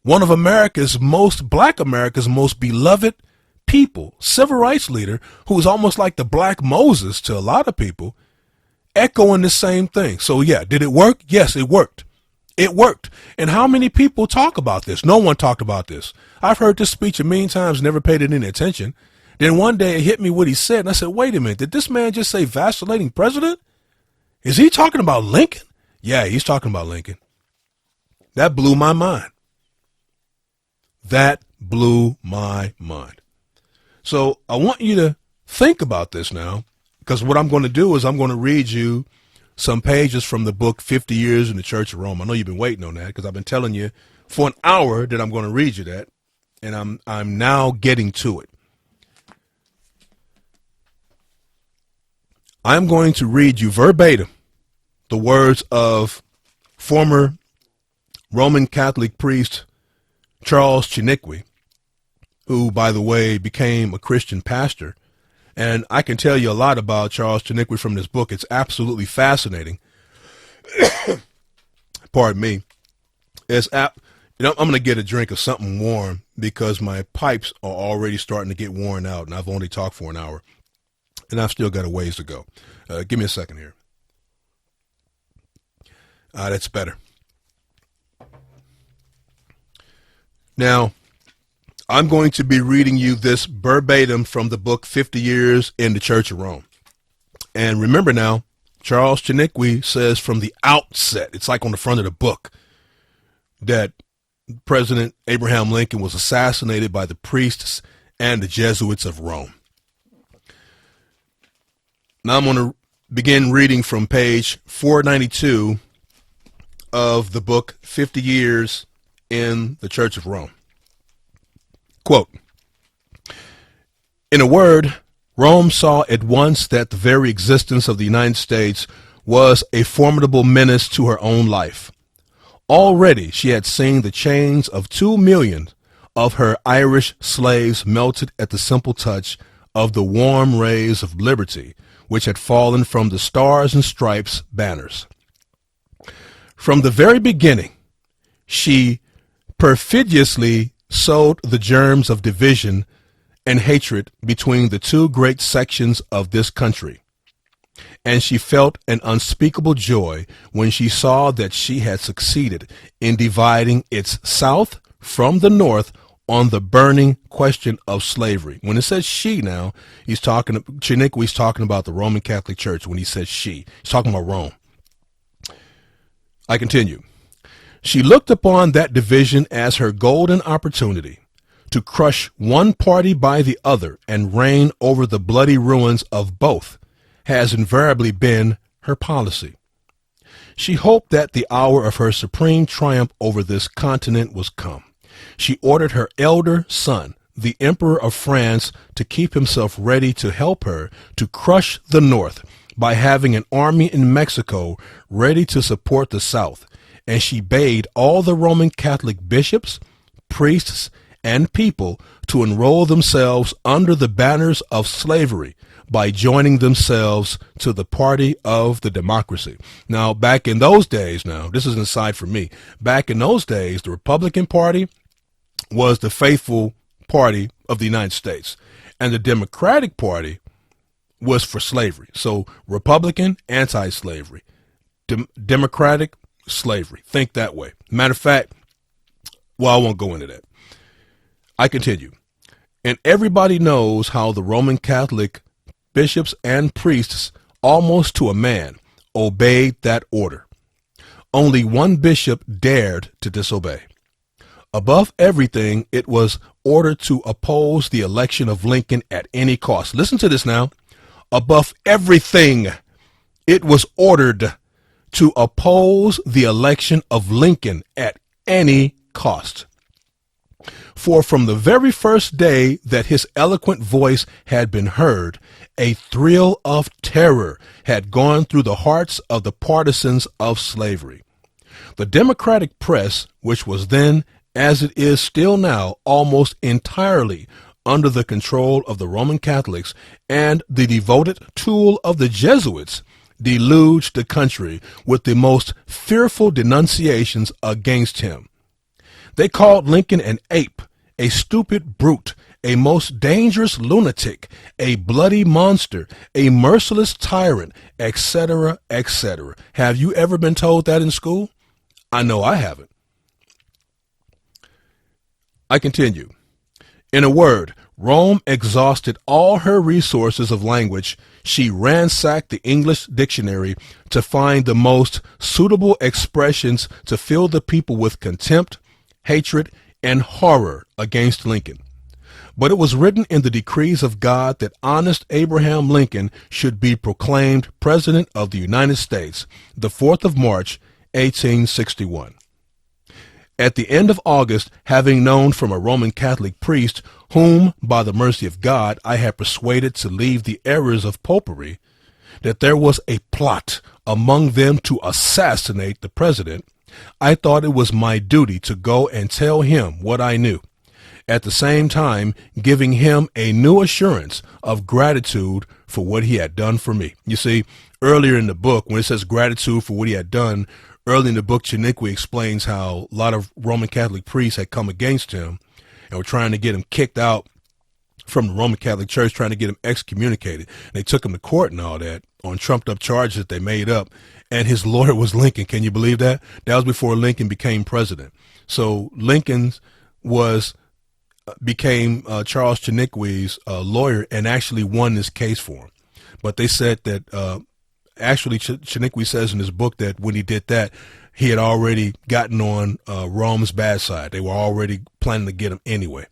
One of black America's most beloved people, civil rights leader, who is almost like the black Moses to a lot of people, echoing the same thing. So yeah, did it work? Yes, it worked. It worked. And how many people talk about this? No one talked about this. I've heard this speech a million times, never paid it any attention. Then one day it hit me what he said, and I said, wait a minute, did this man just say vacillating president? Is he talking about Lincoln? Yeah, he's talking about Lincoln. That blew my mind. That blew my mind. So I want you to think about this now, because what I'm going to do is I'm going to read you some pages from the book 50 Years in the Church of Rome. I know you've been waiting on that because I've been telling you for an hour that I'm going to read you that, and I'm now getting to it. I'm going to read you verbatim the words of former Roman Catholic priest Charles Chiniquy, who, by the way, became a Christian pastor. And I can tell you a lot about Charles Chiniquy from this book. It's absolutely fascinating. Pardon me. I'm going to get a drink of something warm because my pipes are already starting to get worn out, and I've only talked for an hour, and I've still got a ways to go. Give me a second here. That's better. Now, I'm going to be reading you this verbatim from the book 50 Years in the Church of Rome. And remember now, Charles Chiniquy says from the outset, it's like on the front of the book, that President Abraham Lincoln was assassinated by the priests and the Jesuits of Rome. Now I'm going to begin reading from page 492 of the book 50 Years in the Church of Rome. Quote, in a word, Rome saw at once that the very existence of the United States was a formidable menace to her own life. Already she had seen the chains of 2 million of her Irish slaves melted at the simple touch of the warm rays of liberty which had fallen from the Stars and Stripes banners. From the very beginning, she perfidiously sowed the germs of division and hatred between the two great sections of this country, and she felt an unspeakable joy when she saw that she had succeeded in dividing its south from the north on the burning question of slavery. When it says she now, Chiniquy's talking about the Roman Catholic Church. When he says she, he's talking about Rome. I continue. She looked upon that division as her golden opportunity to crush one party by the other and reign over the bloody ruins of both has invariably been her policy. She hoped that the hour of her supreme triumph over this continent was come. She ordered her elder son, the Emperor of France, to keep himself ready to help her to crush the North by having an army in Mexico ready to support the South. And she bade all the Roman Catholic bishops, priests, and people to enroll themselves under the banners of slavery by joining themselves to the party of the democracy. Now, back in those days, now, this is an aside for me, back in those days, the Republican Party was the faithful party of the United States, and the Democratic Party was for slavery. So Republican, anti-slavery, Democratic, slavery. Think that way. Matter of fact, well, I won't go into that. I continue. And everybody knows how the Roman Catholic bishops and priests, almost to a man, obeyed that order. Only one bishop dared to disobey. Above everything, it was ordered to oppose the election of Lincoln at any cost. Listen to this now. Above everything, it was ordered to oppose the election of Lincoln at any cost. For from the very first day that his eloquent voice had been heard, a thrill of terror had gone through the hearts of the partisans of slavery. The Democratic press, which was then, as it is still now, almost entirely under the control of the Roman Catholics and the devoted tool of the Jesuits, deluged the country with the most fearful denunciations against him. They called Lincoln an ape, a stupid brute, a most dangerous lunatic, a bloody monster, a merciless tyrant, etc., etc. Have you ever been told that in school? I know I haven't. I continue. In a word, Rome exhausted all her resources of language. She ransacked the English dictionary to find the most suitable expressions to fill the people with contempt, hatred, and horror against Lincoln. But it was written in the decrees of God that honest Abraham Lincoln should be proclaimed President of the United States, the 4th of March, 1861. At the end of August, having known from a Roman Catholic priest, whom, by the mercy of God, I had persuaded to leave the errors of popery, that there was a plot among them to assassinate the president, I thought it was my duty to go and tell him what I knew, at the same time giving him a new assurance of gratitude for what he had done for me. You see, earlier in the book, when it says gratitude for what he had done, early in the book, Chiniquy explains how a lot of Roman Catholic priests had come against him and were trying to get him kicked out from the Roman Catholic Church, trying to get him excommunicated. They took him to court and all that on trumped up charges that they made up. And his lawyer was Lincoln. Can you believe that? That was before Lincoln became president. So Lincoln became Charles Chiniquy's lawyer and actually won this case for him. But they said that actually Chiniquy says in his book that when he did that, he had already gotten on Rome's bad side. They were already planning to get him anyway.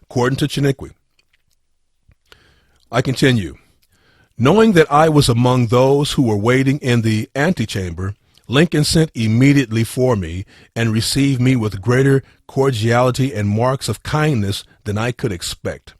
According to Chiniquy, I continue. Knowing that I was among those who were waiting in the antechamber, Lincoln sent immediately for me and received me with greater cordiality and marks of kindness than I could expect.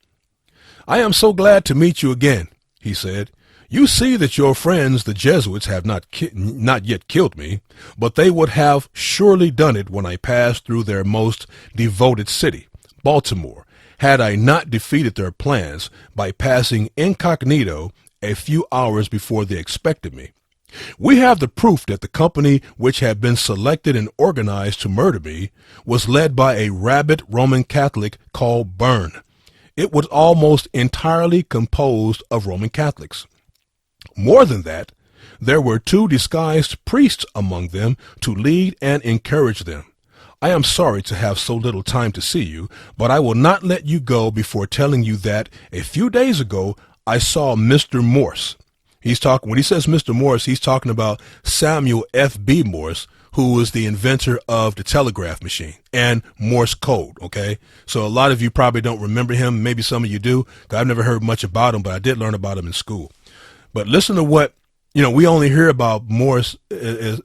I am so glad to meet you again, he said. You see that your friends, the Jesuits, have not yet killed me, but they would have surely done it when I passed through their most devoted city, Baltimore, had I not defeated their plans by passing incognito a few hours before they expected me. We have the proof that the company which had been selected and organized to murder me was led by a rabid Roman Catholic called Byrne. It was almost entirely composed of Roman Catholics. More than that, there were 2 disguised priests among them to lead and encourage them. I am sorry to have so little time to see you, but I will not let you go before telling you that a few days ago I saw Mr. Morse. When he says Mr. Morse, he's talking about Samuel F.B. Morse, who was the inventor of the telegraph machine and Morse code, okay? So a lot of you probably don't remember him. Maybe some of you do. I've never heard much about him, but I did learn about him in school. But listen to what, we only hear about Morse as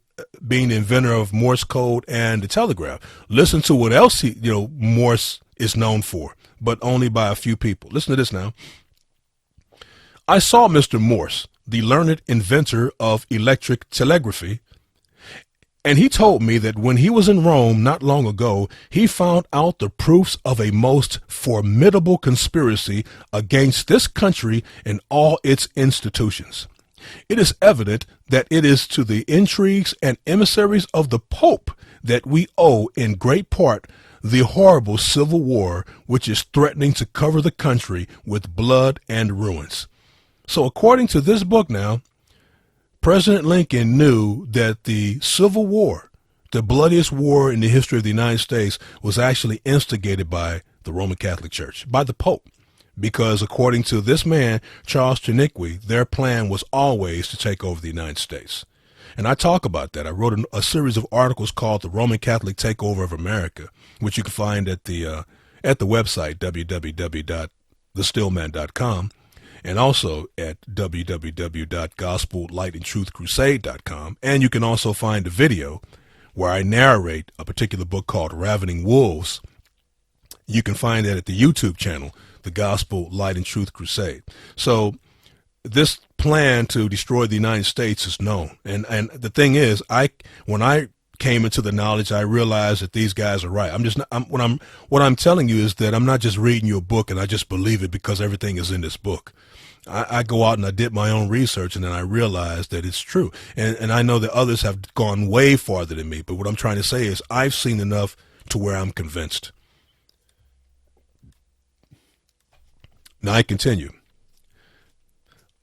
being the inventor of Morse code and the telegraph. Listen to what else Morse is known for, but only by a few people. Listen to this now. I saw Mr. Morse, the learned inventor of electric telegraphy, and he told me that when he was in Rome not long ago, he found out the proofs of a most formidable conspiracy against this country and all its institutions. It is evident that it is to the intrigues and emissaries of the Pope that we owe in great part the horrible civil war which is threatening to cover the country with blood and ruins. So according to this book now, President Lincoln knew that the Civil War, the bloodiest war in the history of the United States, was actually instigated by the Roman Catholic Church, by the Pope, because according to this man, Charles Chiniquy, their plan was always to take over the United States. And I talk about that. I wrote a series of articles called The Roman Catholic Takeover of America, which you can find at the website, www.thestillman.com. and also at www.gospellightandtruthcrusade.com. And you can also find a video where I narrate a particular book called Ravening Wolves. You can find that at the YouTube channel, The Gospel, Light, and Truth Crusade. So this plan to destroy the United States is known. And the thing is, when I came into the knowledge, I realized that these guys are right. What I'm telling you is that I'm not just reading you a book and I just believe it because everything is in this book. I go out and I did my own research, and then I realized that it's true. And I know that others have gone way farther than me, but what I'm trying to say is I've seen enough to where I'm convinced. Now I continue.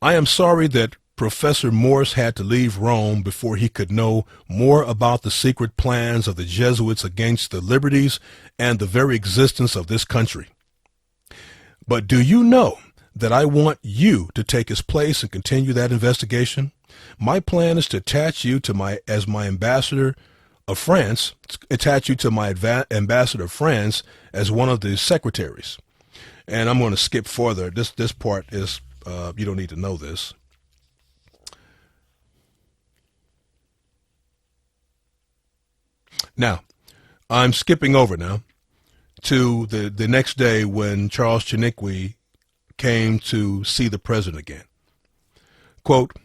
I am sorry that Professor Morse had to leave Rome before he could know more about the secret plans of the Jesuits against the liberties and the very existence of this country. But do you know that I want you to take his place and continue that investigation? My plan is to attach you to as my ambassador of France, as one of the secretaries. And I'm going to skip further. This part is, you don't need to know this. Now, I'm skipping over now to the next day when Charles Chiniquy came to see the president again. Quote,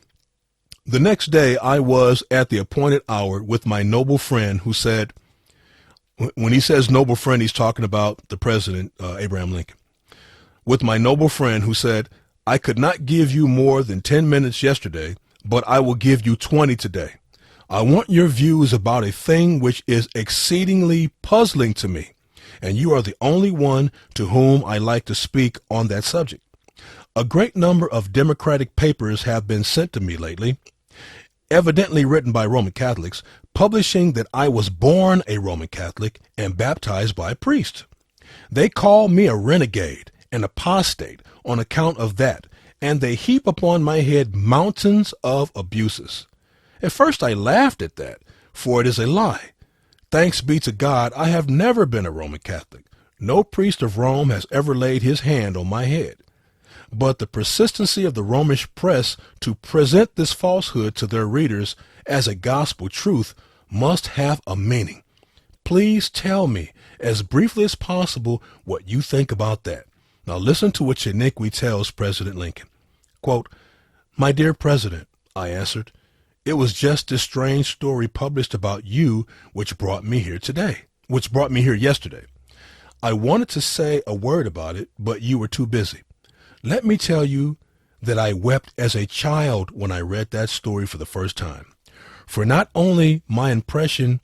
"The next day I was at the appointed hour with my noble friend who said," when he says noble friend, he's talking about the president, Abraham Lincoln, "with my noble friend who said, I could not give you more than 10 minutes yesterday, but I will give you 20 today. I want your views about a thing which is exceedingly puzzling to me, and you are the only one to whom I like to speak on that subject. A great number of Democratic papers have been sent to me lately, evidently written by Roman Catholics, publishing that I was born a Roman Catholic and baptized by a priest. They call me a renegade, an apostate, on account of that, and they heap upon my head mountains of abuses. At first I laughed at that, for it is a lie. Thanks be to God, I have never been a Roman Catholic. No priest of Rome has ever laid his hand on my head. But the persistency of the Romish press to present this falsehood to their readers as a gospel truth must have a meaning. Please tell me, as briefly as possible, what you think about that." Now listen to what Chiniquy tells President Lincoln. Quote, "My dear President," I answered, "it was just this strange story published about you which brought me here yesterday. I wanted to say a word about it, but you were too busy. Let me tell you that I wept as a child when I read that story for the first time. For not only my impression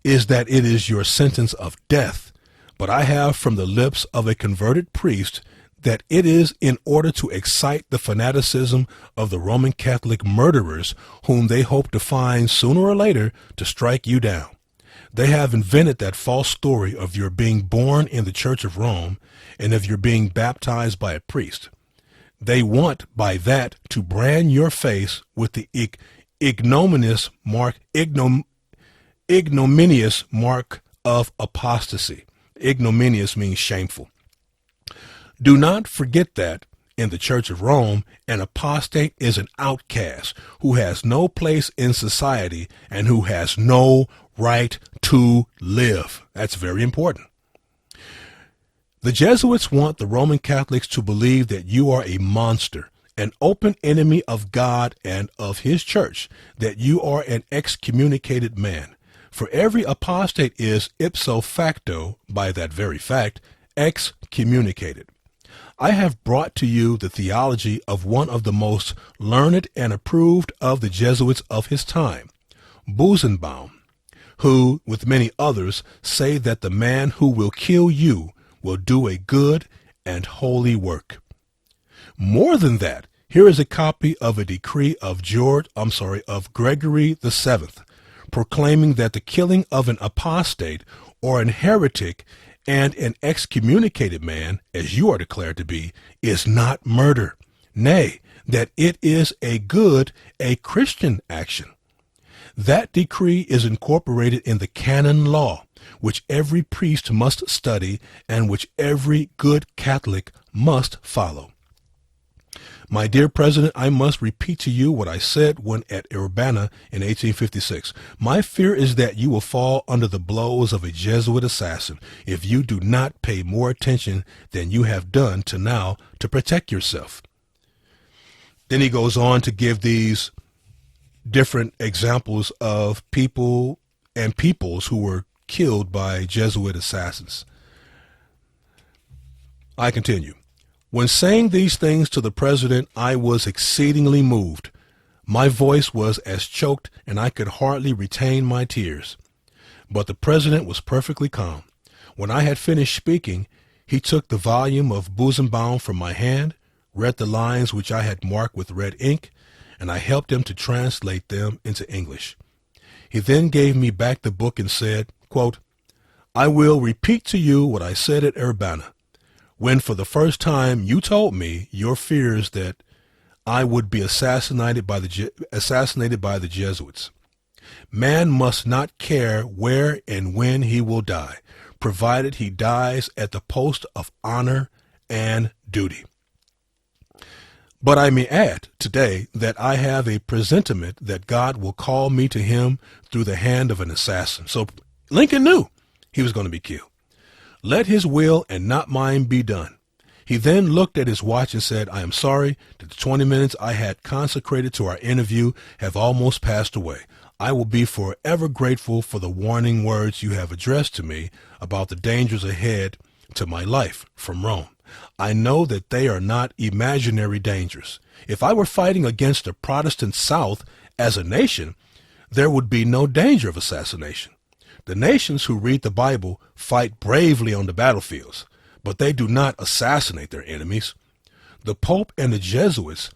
is that it is your sentence of death, but I have from the lips of a converted priest that it is in order to excite the fanaticism of the Roman Catholic murderers whom they hope to find sooner or later to strike you down. They have invented that false story of your being born in the Church of Rome and of your being baptized by a priest. They want by that to brand your face with the ignominious mark of apostasy. Ignominious means shameful. Do not forget that in the Church of Rome, an apostate is an outcast who has no place in society and who has no right to live. That's very important. The Jesuits want the Roman Catholics to believe that you are a monster, an open enemy of God and of his church, that you are an excommunicated man. For every apostate is ipso facto, by that very fact, excommunicated. I have brought to you the theology of one of the most learned and approved of the Jesuits of his time, Buzenbaum, who, with many others, say that the man who will kill you will do a good and holy work. More than that, here is a copy of a decree of Gregory VII, proclaiming that the killing of an apostate or an heretic and an excommunicated man, as you are declared to be, is not murder. Nay, that it is a Christian action. That decree is incorporated in the canon law, which every priest must study and which every good Catholic must follow. My dear President, I must repeat to you what I said when at Urbana in 1856. My fear is that you will fall under the blows of a Jesuit assassin if you do not pay more attention than you have done to now to protect yourself. Then he goes on to give these different examples of people and peoples who were killed by Jesuit assassins. I continue. When saying these things to the president, I was exceedingly moved. My voice was as choked, and I could hardly retain my tears. But the president was perfectly calm. When I had finished speaking, he took the volume of Buzenbaum from my hand, read the lines which I had marked with red ink, and I helped him to translate them into English. He then gave me back the book and said, quote, I will repeat to you what I said at Urbana, when for the first time you told me your fears that I would be assassinated by the Jesuits. Man must not care where and when he will die, provided he dies at the post of honor and duty. But I may add today that I have a presentiment that God will call me to him through the hand of an assassin. So Lincoln knew he was going to be killed. Let his will and not mine be done. He then looked at his watch and said, I am sorry that the 20 minutes I had consecrated to our interview have almost passed away. I will be forever grateful for the warning words you have addressed to me about the dangers ahead to my life from Rome. I know that they are not imaginary dangers. If I were fighting against the Protestant South as a nation, there would be no danger of assassination. The nations who read the Bible fight bravely on the battlefields, but they do not assassinate their enemies. The Pope and the Jesuits,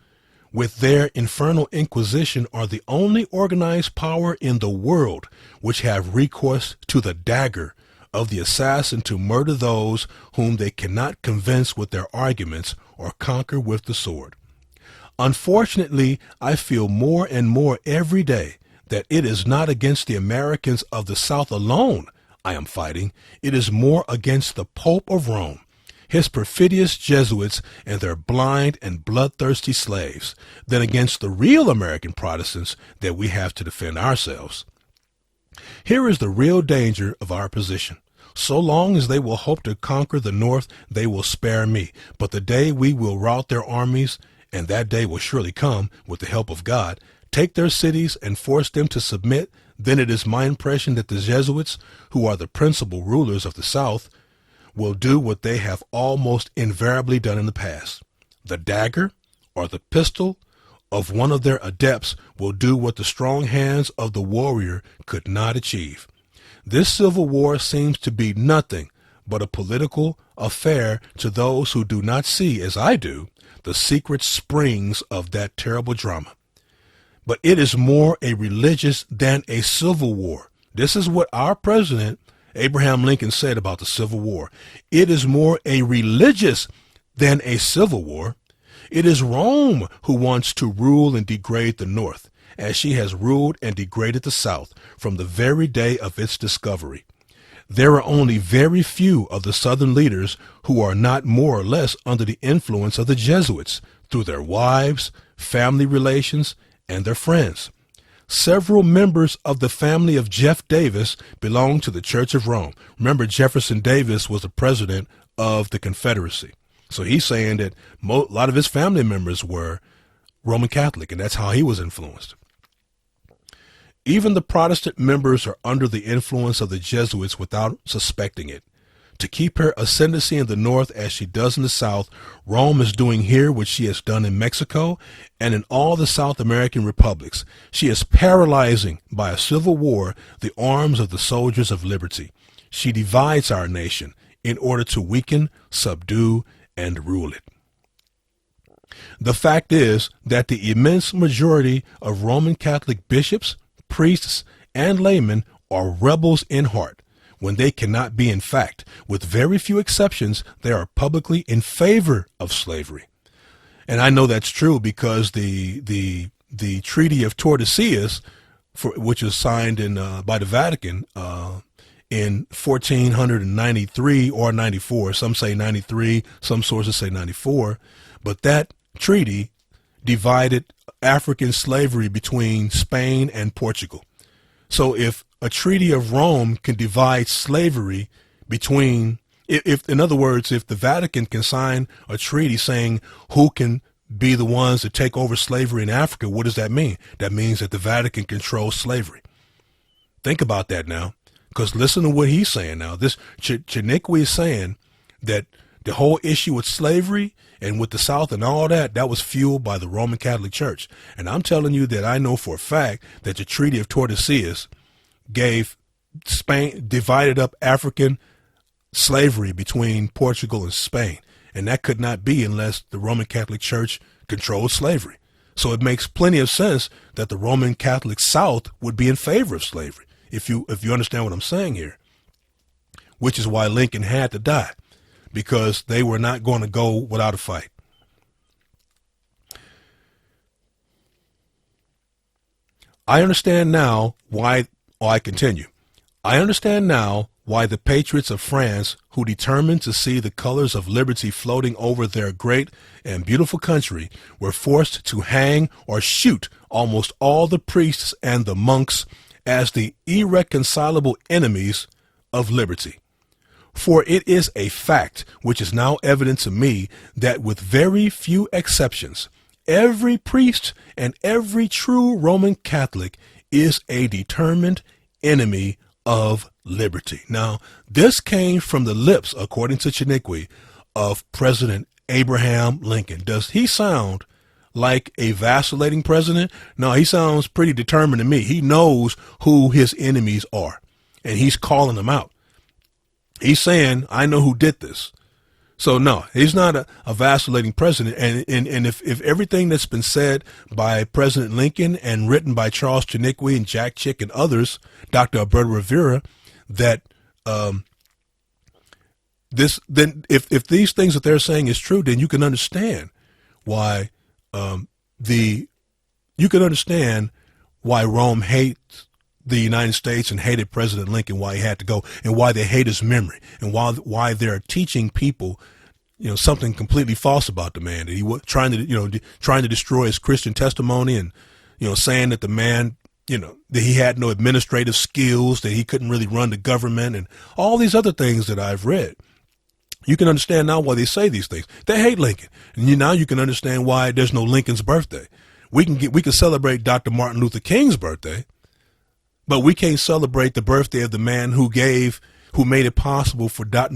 with their infernal inquisition, are the only organized power in the world which have recourse to the dagger of the assassin to murder those whom they cannot convince with their arguments or conquer with the sword. Unfortunately, I feel more and more every day that it is not against the Americans of the South alone I am fighting. It is more against the Pope of Rome, his perfidious Jesuits, and their blind and bloodthirsty slaves, than against the real American Protestants that we have to defend ourselves. Here is the real danger of our position. So long as they will hope to conquer the North, they will spare me. But the day we will rout their armies, and that day will surely come with the help of God, take their cities and force them to submit, then it is my impression that the Jesuits, who are the principal rulers of the South, will do what they have almost invariably done in the past. The dagger or the pistol of one of their adepts will do what the strong hands of the warrior could not achieve. This civil war seems to be nothing but a political affair to those who do not see, as I do, the secret springs of that terrible drama. But it is more a religious than a civil war. This is what our president, Abraham Lincoln, said about the Civil War. It is more a religious than a civil war. It is Rome who wants to rule and degrade the North, as she has ruled and degraded the South from the very day of its discovery. There are only very few of the Southern leaders who are not more or less under the influence of the Jesuits through their wives, family relations, and their friends. Several members of the family of Jeff Davis belong to the Church of Rome. Remember, Jefferson Davis was the president of the Confederacy. So he's saying that a lot of his family members were Roman Catholic, and that's how he was influenced. Even the Protestant members are under the influence of the Jesuits without suspecting it. To keep her ascendancy in the North as she does in the South, Rome is doing here what she has done in Mexico and in all the South American republics. She is paralyzing by a civil war the arms of the soldiers of liberty. She divides our nation in order to weaken, subdue, and rule it. The fact is that the immense majority of Roman Catholic bishops, priests, and laymen are rebels in heart, when they cannot be in fact. With very few exceptions, they are publicly in favor of slavery. And I know that's true because the Treaty of Tordesillas, which was signed by the Vatican in 1493 or 94, some say 93, some sources say 94, but that treaty divided African slavery between Spain and Portugal. So if a Treaty of Rome can divide slavery between, if in other words, if the Vatican can sign a treaty saying who can be the ones to take over slavery in Africa, what does that mean? That means that the Vatican controls slavery. Think about that now, because listen to what he's saying now. This Chiniquy is saying that the whole issue with slavery and with the South and all that was fueled by the Roman Catholic Church. And I'm telling you that I know for a fact that the Treaty of Tordesillas gave Spain, divided up African slavery between Portugal and Spain. And that could not be unless the Roman Catholic Church controlled slavery. So it makes plenty of sense that the Roman Catholic South would be in favor of slavery, if you understand what I'm saying here, which is why Lincoln had to die, because they were not going to go without a fight. I understand now why, I continue. I understand now why the patriots of France, who determined to see the colors of liberty floating over their great and beautiful country, were forced to hang or shoot almost all the priests and the monks as the irreconcilable enemies of liberty. For it is a fact, which is now evident to me, that with very few exceptions, every priest and every true Roman Catholic is a determined enemy of liberty. Now, this came from the lips, according to Chiniquy, of President Abraham Lincoln. Does he sound like a vacillating president? No, he sounds pretty determined to me. He knows who his enemies are, and he's calling them out. He's saying, I know who did this. So no, he's not a vacillating president. And if everything that's been said by President Lincoln and written by Charles Chiniquy and Jack Chick and others, Dr. Alberto Rivera, that if these things that they're saying is true, then you can understand why why Rome hates the United States and hated President Lincoln, why he had to go, and why they hate his memory, and why they're teaching people, something completely false about the man, that he was trying to destroy his Christian testimony, and saying that the man, that he had no administrative skills, that he couldn't really run the government, and all these other things that I've read. You can understand now why they say these things. They hate Lincoln, and now you can understand why there's no Lincoln's birthday. We can celebrate Dr. Martin Luther King's birthday, but we can't celebrate the birthday of the man who made it possible for Dr.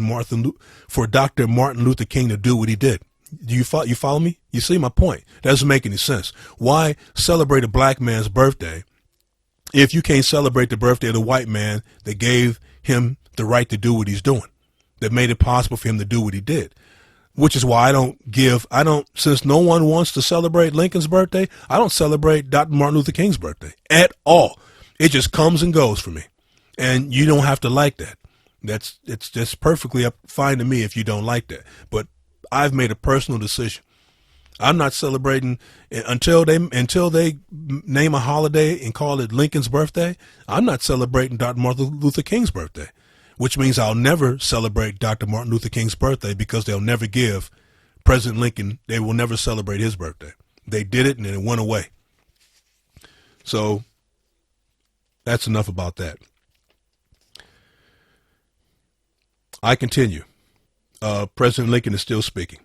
Martin Luther King to do what he did. You follow me? You see my point? That doesn't make any sense. Why celebrate a black man's birthday if you can't celebrate the birthday of the white man that gave him the right to do what he's doing, that made it possible for him to do what he did? Which is why since no one wants to celebrate Lincoln's birthday, I don't celebrate Dr. Martin Luther King's birthday at all. It just comes and goes for me. And you don't have to like that. It's just perfectly fine to me if you don't like that. But I've made a personal decision. I'm not celebrating until they name a holiday and call it Lincoln's birthday. I'm not celebrating Dr. Martin Luther King's birthday, which means I'll never celebrate Dr. Martin Luther King's birthday, because they'll never give President Lincoln, they will never celebrate his birthday. They did it and it went away. So that's enough about that. I continue. President Lincoln is still speaking.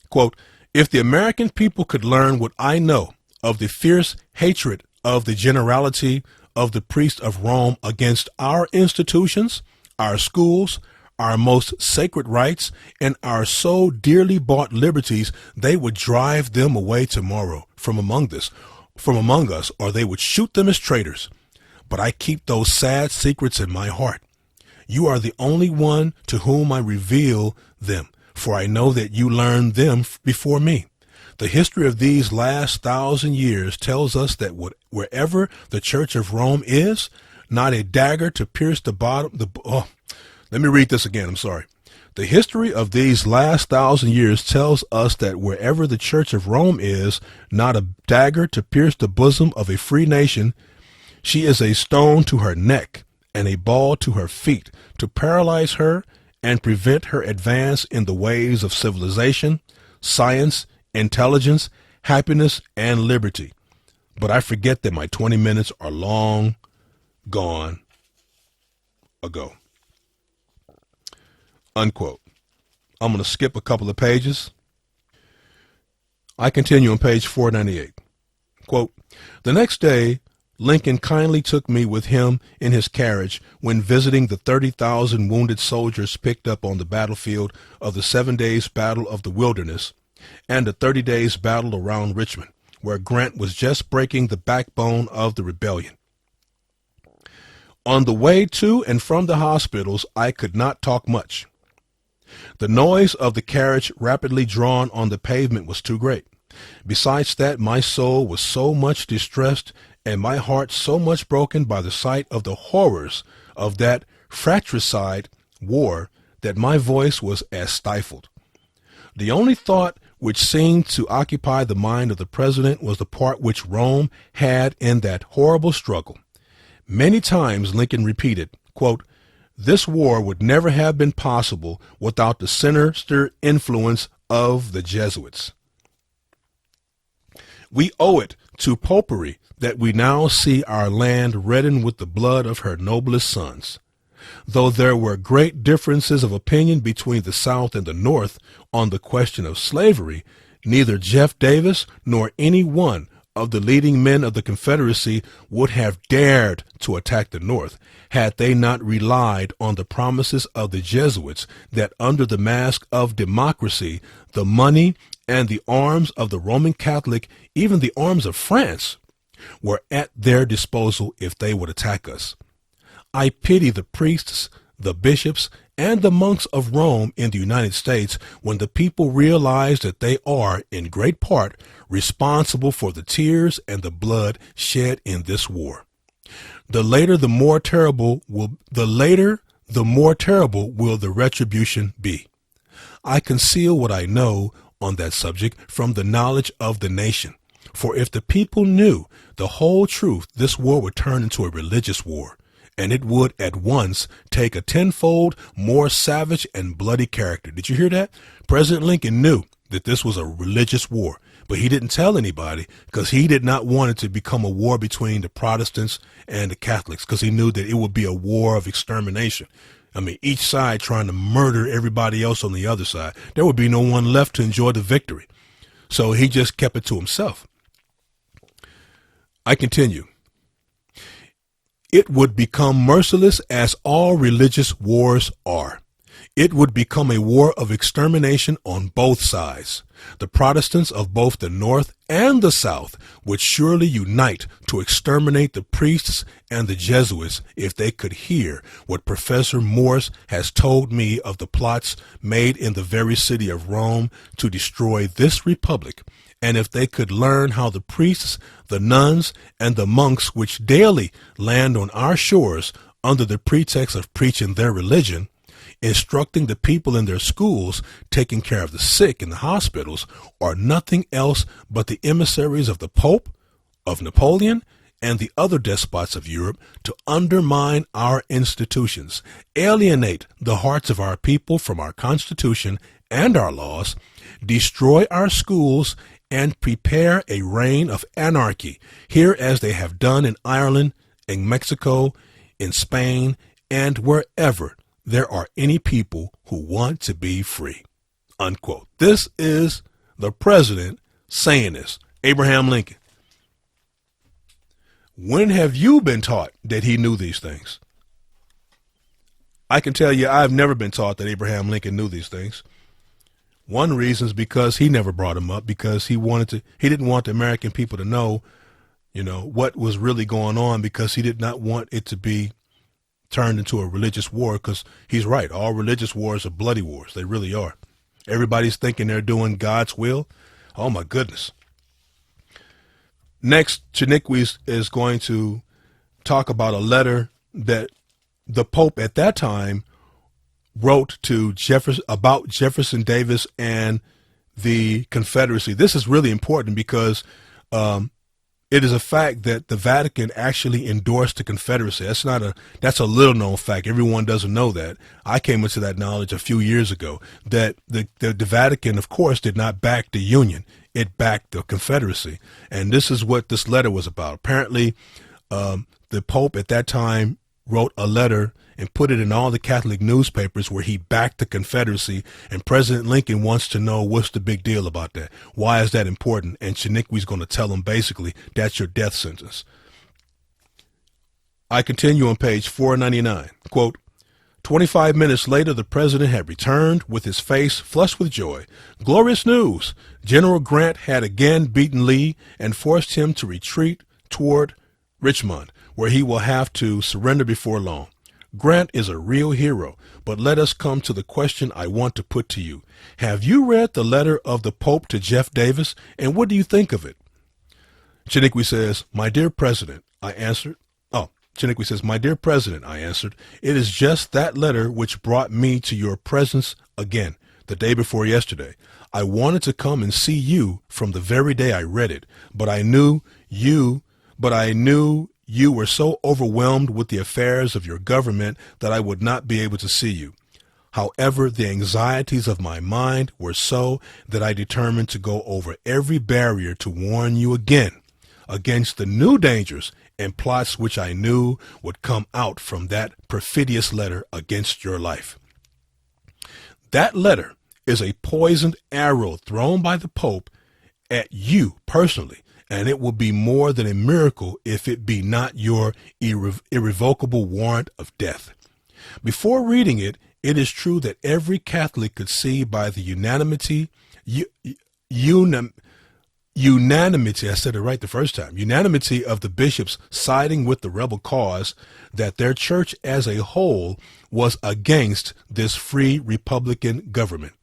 Quote, if the American people could learn what I know of the fierce hatred of the generality of the priests of Rome against our institutions, our schools, our most sacred rights, and our so dearly bought liberties, they would drive them away tomorrow from among us, or they would shoot them as traitors. But I keep those sad secrets in my heart. You are the only one to whom I reveal them, for I know that you learned them before me. The history of these last 1,000 years tells us that wherever the Church of Rome is, not a dagger to pierce the bottom. Let me read this again. I'm sorry. The history of these last 1,000 years tells us that wherever the Church of Rome is, not a dagger to pierce the bosom of a free nation. She is a stone to her neck and a ball to her feet, to paralyze her and prevent her advance in the ways of civilization, science, intelligence, happiness, and liberty. But I forget that my 20 minutes are long gone ago. Unquote. I'm going to skip a couple of pages. I continue on page 498. Quote, the next day, Lincoln kindly took me with him in his carriage when visiting the 30,000 wounded soldiers picked up on the battlefield of the 7 days battle of the Wilderness and the 30 days battle around Richmond, where Grant was just breaking the backbone of the rebellion. On the way to and from the hospitals, I could not talk much. The noise of the carriage rapidly drawn on the pavement was too great. Besides that, my soul was so much distressed and my heart so much broken by the sight of the horrors of that fratricide war that my voice was as stifled. The only thought which seemed to occupy the mind of the president was the part which Rome had in that horrible struggle. Many times Lincoln repeated, quote, this war would never have been possible without the sinister influence of the Jesuits. We owe it to popery that we now see our land reddened with the blood of her noblest sons. Though there were great differences of opinion between the South and the North on the question of slavery, neither Jeff Davis nor any one of the leading men of the Confederacy would have dared to attack the North had they not relied on the promises of the Jesuits that under the mask of democracy, the money and the arms of the Roman Catholic, even the arms of France, were at their disposal if they would attack us. I pity the priests, the bishops, and the monks of Rome in the United States when the people realize that they are, in great part, responsible for the tears and the blood shed in this war. The later the more terrible will the retribution be. I conceal what I know on that subject from the knowledge of the nation. For if the people knew the whole truth, this war would turn into a religious war, and it would at once take a tenfold more savage and bloody character. Did you hear that? President Lincoln knew that this was a religious war, but he didn't tell anybody because he did not want it to become a war between the Protestants and the Catholics, because he knew that it would be a war of extermination. I mean, each side trying to murder everybody else on the other side. There would be no one left to enjoy the victory. So he just kept it to himself. I continue. It would become merciless as all religious wars are. It would become a war of extermination on both sides. The Protestants of both the North and the South would surely unite to exterminate the priests and the Jesuits if they could hear what Professor Morse has told me of the plots made in the very city of Rome to destroy this republic, and if they could learn how the priests, the nuns, and the monks which daily land on our shores under the pretext of preaching their religion, instructing the people in their schools, taking care of the sick in the hospitals, are nothing else but the emissaries of the Pope, of Napoleon, and the other despots of Europe to undermine our institutions, alienate the hearts of our people from our Constitution and our laws, destroy our schools, and prepare a reign of anarchy, here as they have done in Ireland, in Mexico, in Spain, and wherever there are any people who want to be free. Unquote. This is the president saying this, Abraham Lincoln. When have you been taught that he knew these things? I can tell you I've never been taught that Abraham Lincoln knew these things. One reason is because he never brought them up, because he didn't want the American people to know, what was really going on, because he did not want it to be turned into a religious war, because he's right. All religious wars are bloody wars. They really are. Everybody's thinking they're doing God's will. Oh, my goodness. Next, Chiniquy is going to talk about a letter that the Pope at that time wrote to about Jefferson Davis and the Confederacy. This is really important because it is a fact that the Vatican actually endorsed the Confederacy. That's a little known fact. Everyone doesn't know that. I came into that knowledge a few years ago, that the Vatican, of course, did not back the Union. It backed the Confederacy. And this is what this letter was about. Apparently, the Pope at that time wrote a letter and put it in all the Catholic newspapers where he backed the Confederacy, and President Lincoln wants to know what's the big deal about that. Why is that important? And Chiniquy's going to tell him basically that's your death sentence. I continue on page 499. Quote, 25 minutes later, the president had returned with his face flushed with joy. Glorious news! General Grant had again beaten Lee and forced him to retreat toward Richmond, where he will have to surrender before long. Grant is a real hero, but let us come to the question I want to put to you. Have you read the letter of the Pope to Jeff Davis, and what do you think of it? Chiniquy says, My dear President, I answered. Chiniquy says, My dear President, I answered, it is just that letter which brought me to your presence again, the day before yesterday. I wanted to come and see you from the very day I read it, but I knew you were so overwhelmed with the affairs of your government that I would not be able to see you. However, the anxieties of my mind were so that I determined to go over every barrier to warn you again against the new dangers and plots which I knew would come out from that perfidious letter against your life. That letter is a poisoned arrow thrown by the Pope at you personally, and it will be more than a miracle if it be not your irrevocable warrant of death. Before reading it, it is true that every Catholic could see by the unanimity, I said it right the first time, unanimity of the bishops siding with the rebel cause, that their church as a whole was against this free republican government.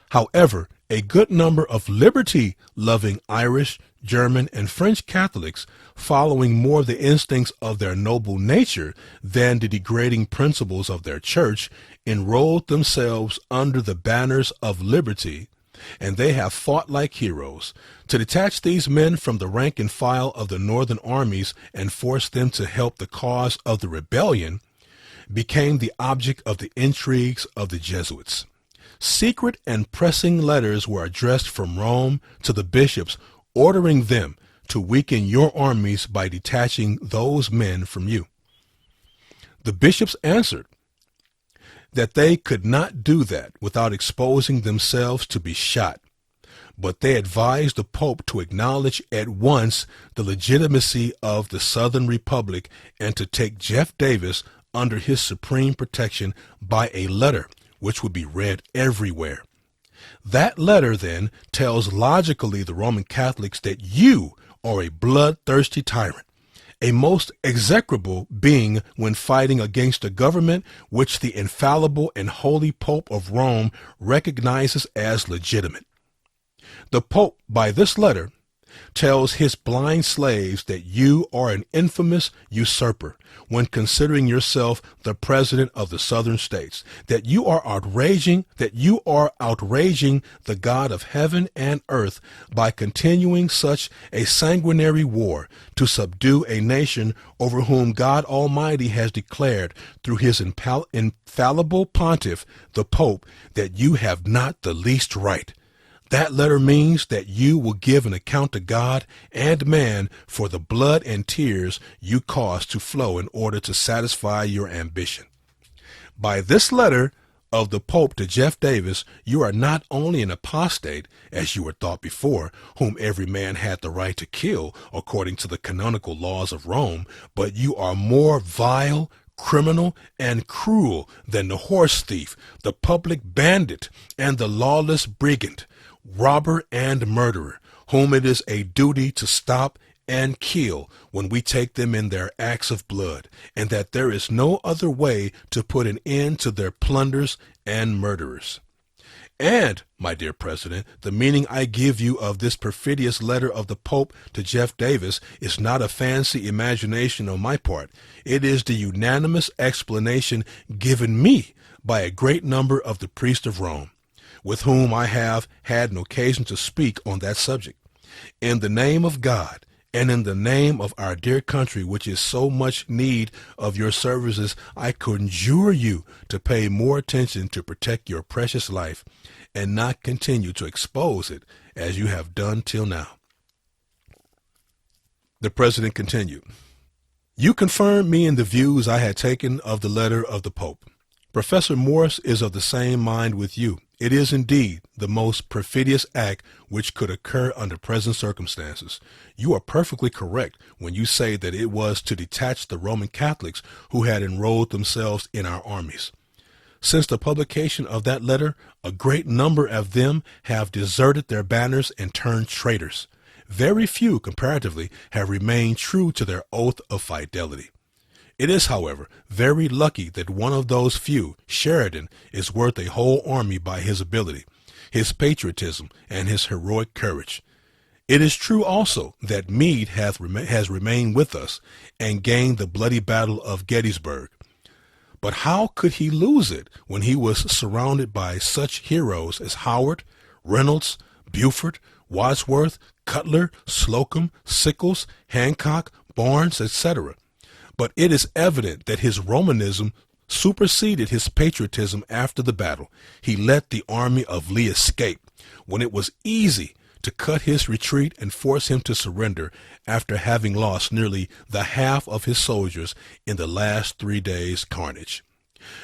However, a good number of liberty-loving Irish, German, and French Catholics, following more the instincts of their noble nature than the degrading principles of their church, enrolled themselves under the banners of liberty, and they have fought like heroes. To detach these men from the rank and file of the northern armies and force them to help the cause of the rebellion became the object of the intrigues of the Jesuits. Secret and pressing letters were addressed from Rome to the bishops, ordering them to weaken your armies by detaching those men from you. The bishops answered that they could not do that without exposing themselves to be shot, but they advised the Pope to acknowledge at once the legitimacy of the Southern Republic and to take Jeff Davis under his supreme protection by a letter which would be read everywhere. That letter then tells logically the Roman Catholics that you are a bloodthirsty tyrant, a most execrable being when fighting against a government which the infallible and holy Pope of Rome recognizes as legitimate. The Pope, by this letter, tells his blind slaves that you are an infamous usurper when considering yourself the president of the southern states, that you are outraging the God of heaven and earth by continuing such a sanguinary war to subdue a nation over whom God Almighty has declared through his infallible pontiff, the Pope, that you have not the least right. That letter means that you will give an account to God and man for the blood and tears you caused to flow in order to satisfy your ambition. By this letter of the Pope to Jeff Davis, you are not only an apostate, as you were thought before, whom every man had the right to kill according to the canonical laws of Rome, but you are more vile, criminal, and cruel than the horse thief, the public bandit, and the lawless brigand, robber and murderer, whom it is a duty to stop and kill when we take them in their acts of blood, and that there is no other way to put an end to their plunders and murderers. And, my dear President, the meaning I give you of this perfidious letter of the Pope to Jeff Davis is not a fancy imagination on my part. It is the unanimous explanation given me by a great number of the priests of Rome, with whom I have had an occasion to speak on that subject. In the name of God, and in the name of our dear country, which is so much need of your services, I conjure you to pay more attention to protect your precious life and not continue to expose it as you have done till now. The President continued, You confirmed me in the views I had taken of the letter of the Pope. Professor Morris is of the same mind with you. It is indeed the most perfidious act which could occur under present circumstances. You are perfectly correct when you say that it was to detach the Roman Catholics who had enrolled themselves in our armies. Since the publication of that letter, a great number of them have deserted their banners and turned traitors. Very few, comparatively, have remained true to their oath of fidelity. It is, however, very lucky that one of those few, Sheridan, is worth a whole army by his ability, his patriotism, and his heroic courage. It is true also that Meade has remained with us and gained the bloody battle of Gettysburg. But how could he lose it when he was surrounded by such heroes as Howard, Reynolds, Buford, Wadsworth, Cutler, Slocum, Sickles, Hancock, barns, etc. But it is evident that his Romanism superseded his patriotism after the battle. He let the army of Lee escape when it was easy to cut his retreat and force him to surrender after having lost nearly the half of his soldiers in the last 3 days' carnage.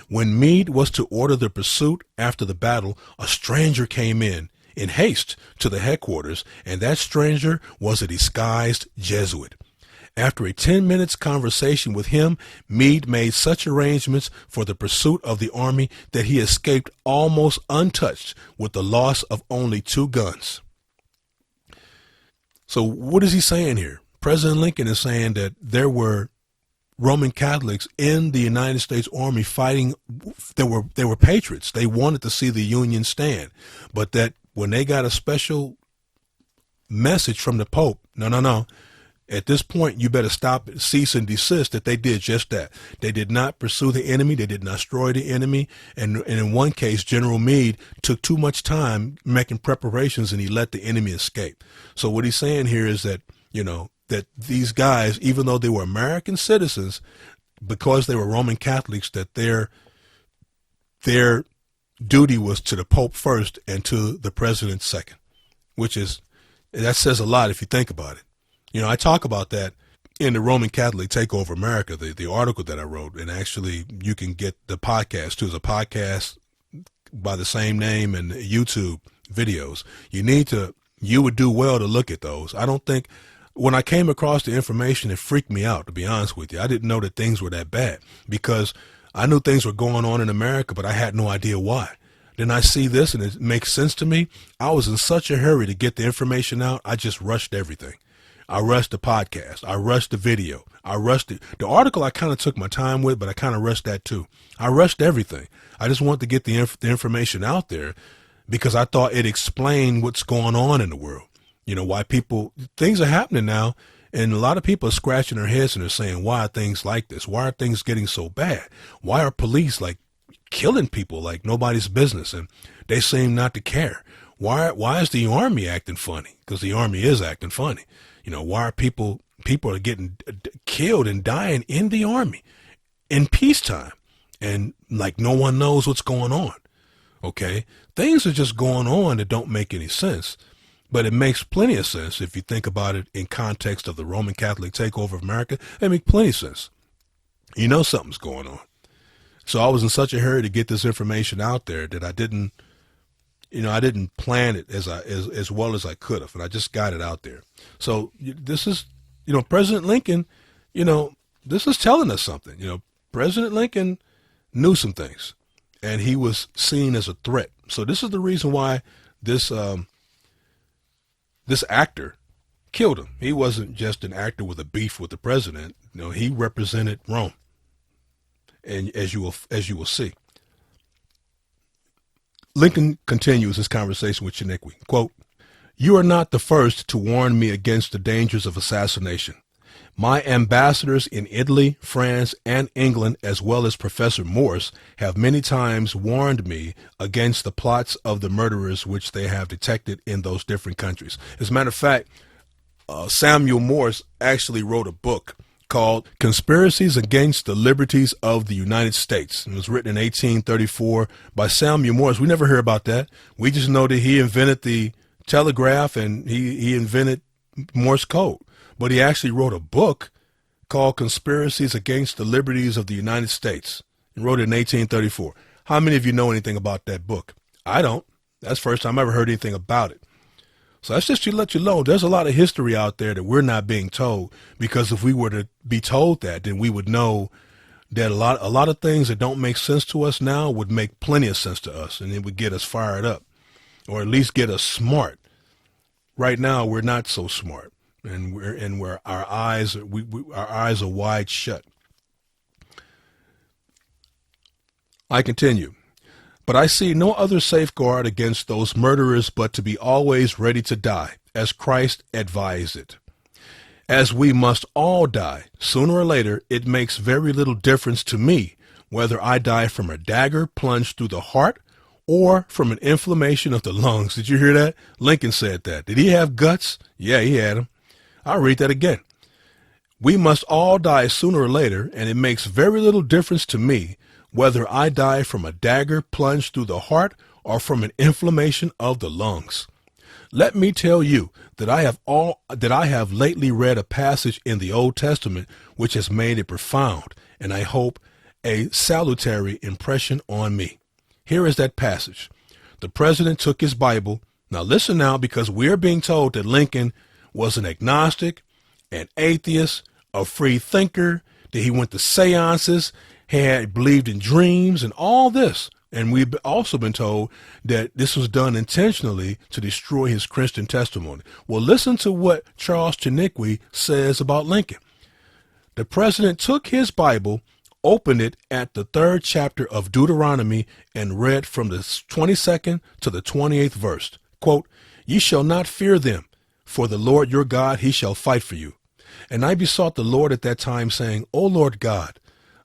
When Meade was to order the pursuit after the battle, a stranger came in haste to the headquarters, and that stranger was a disguised Jesuit. After a 10 minutes conversation with him, Meade made such arrangements for the pursuit of the army that he escaped almost untouched with the loss of only 2 guns. So what is he saying here? President Lincoln is saying that there were Roman Catholics in the United States Army fighting. They were patriots. They wanted to see the Union stand, but that when they got a special message from the Pope, no. At this point, you better stop, cease, and desist, that they did just that. They did not pursue the enemy. They did not destroy the enemy. And in one case, General Meade took too much time making preparations, and he let the enemy escape. So what he's saying here is that, that these guys, even though they were American citizens, because they were Roman Catholics, that their duty was to the Pope first and to the president second, that says a lot if you think about it. I talk about that in the Roman Catholic Takeover America, the article that I wrote, and actually you can get the podcast too. It's a podcast by the same name and YouTube videos. You would do well to look at those. I don't think, when I came across the information, it freaked me out, to be honest with you. I didn't know that things were that bad, because I knew things were going on in America, but I had no idea why. Then I see this and it makes sense to me. I was in such a hurry to get the information out, I just rushed everything. I rushed the podcast. I rushed the video. I rushed it. The article I kind of took my time with, but I kind of rushed that too. I rushed everything. I just wanted to get the information out there because I thought it explained what's going on in the world. Why things are happening now, and a lot of people are scratching their heads and they're saying, why are things like this? Why are things getting so bad? Why are police killing people like nobody's business, and they seem not to care? Why is the Army acting funny? Because the Army is acting funny. Why are people are getting killed and dying in the Army in peacetime, and no one knows what's going on? Okay, things are just going on that don't make any sense, but it makes plenty of sense if you think about it in context of the Roman Catholic takeover of America. It makes plenty of sense. Something's going on. So I was in such a hurry to get this information out there that I didn't plan it as well as I could have, and I just got it out there. So this is, President Lincoln, this is telling us something. President Lincoln knew some things, and he was seen as a threat. So this is the reason why this actor killed him. He wasn't just an actor with a beef with the president. He represented Rome, and as you will see. Lincoln continues his conversation with Chiniquy. Quote, "You are not the first to warn me against the dangers of assassination. My ambassadors in Italy, France, and England, as well as Professor Morse, have many times warned me against the plots of the murderers which they have detected in those different countries." As a matter of fact, Samuel Morse actually wrote a book called Conspiracies Against the Liberties of the United States. It was written in 1834 by Samuel Morse. We never hear about that. We just know that he invented the telegraph and he invented Morse code. But he actually wrote a book called Conspiracies Against the Liberties of the United States. He wrote it in 1834. How many of you know anything about that book? I don't. That's the first time I ever heard anything about it. So that's just to let you know, there's a lot of history out there that we're not being told, because if we were to be told that, then we would know that a lot of things that don't make sense to us now would make plenty of sense to us, and it would get us fired up, or at least get us smart. Right now, we're not so smart, and our eyes are wide shut. I continue. "But I see no other safeguard against those murderers but to be always ready to die, as Christ advised it. As we must all die, sooner or later, it makes very little difference to me whether I die from a dagger plunged through the heart or from an inflammation of the lungs." Did you hear that? Lincoln said that. Did he have guts? Yeah, he had them. I'll read that again. We must all die sooner or later, and it makes very little difference to me whether I die from a dagger plunged through the heart or from an inflammation of the lungs. Let me tell you that I have lately read a passage in the Old Testament which has made a profound, and I hope a salutary impression on me. Here is that passage. The president took his Bible. Now listen now, because we are being told that Lincoln was an agnostic, an atheist, a free thinker, that he went to seances, had believed in dreams and all this. And we've also been told that this was done intentionally to destroy his Christian testimony. Well, listen to what Charles Chiniquy says about Lincoln. The president took his Bible, opened it at the 3rd chapter of Deuteronomy, and read from the 22nd to the 28th verse. Quote, "Ye shall not fear them, for the Lord your God, he shall fight for you. And I besought the Lord at that time, saying, O Lord God,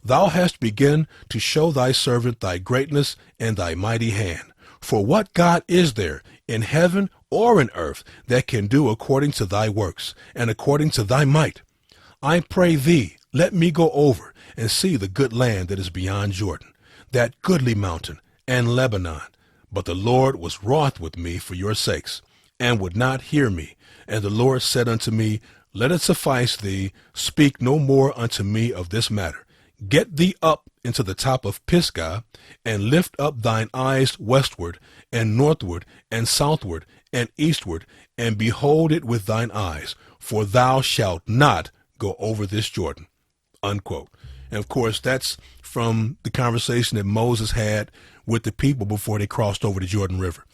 thou hast begun to show thy servant thy greatness and thy mighty hand. For what God is there in heaven or in earth that can do according to thy works and according to thy might? I pray thee, let me go over and see the good land that is beyond Jordan, that goodly mountain and Lebanon. But the Lord was wroth with me for your sakes, and would not hear me. And the Lord said unto me, Let it suffice thee, speak no more unto me of this matter. Get thee up into the top of Pisgah, and lift up thine eyes westward, and northward, and southward, and eastward, and behold it with thine eyes, for thou shalt not go over this Jordan." Unquote. And of course, that's from the conversation that Moses had with the people before they crossed over the Jordan River.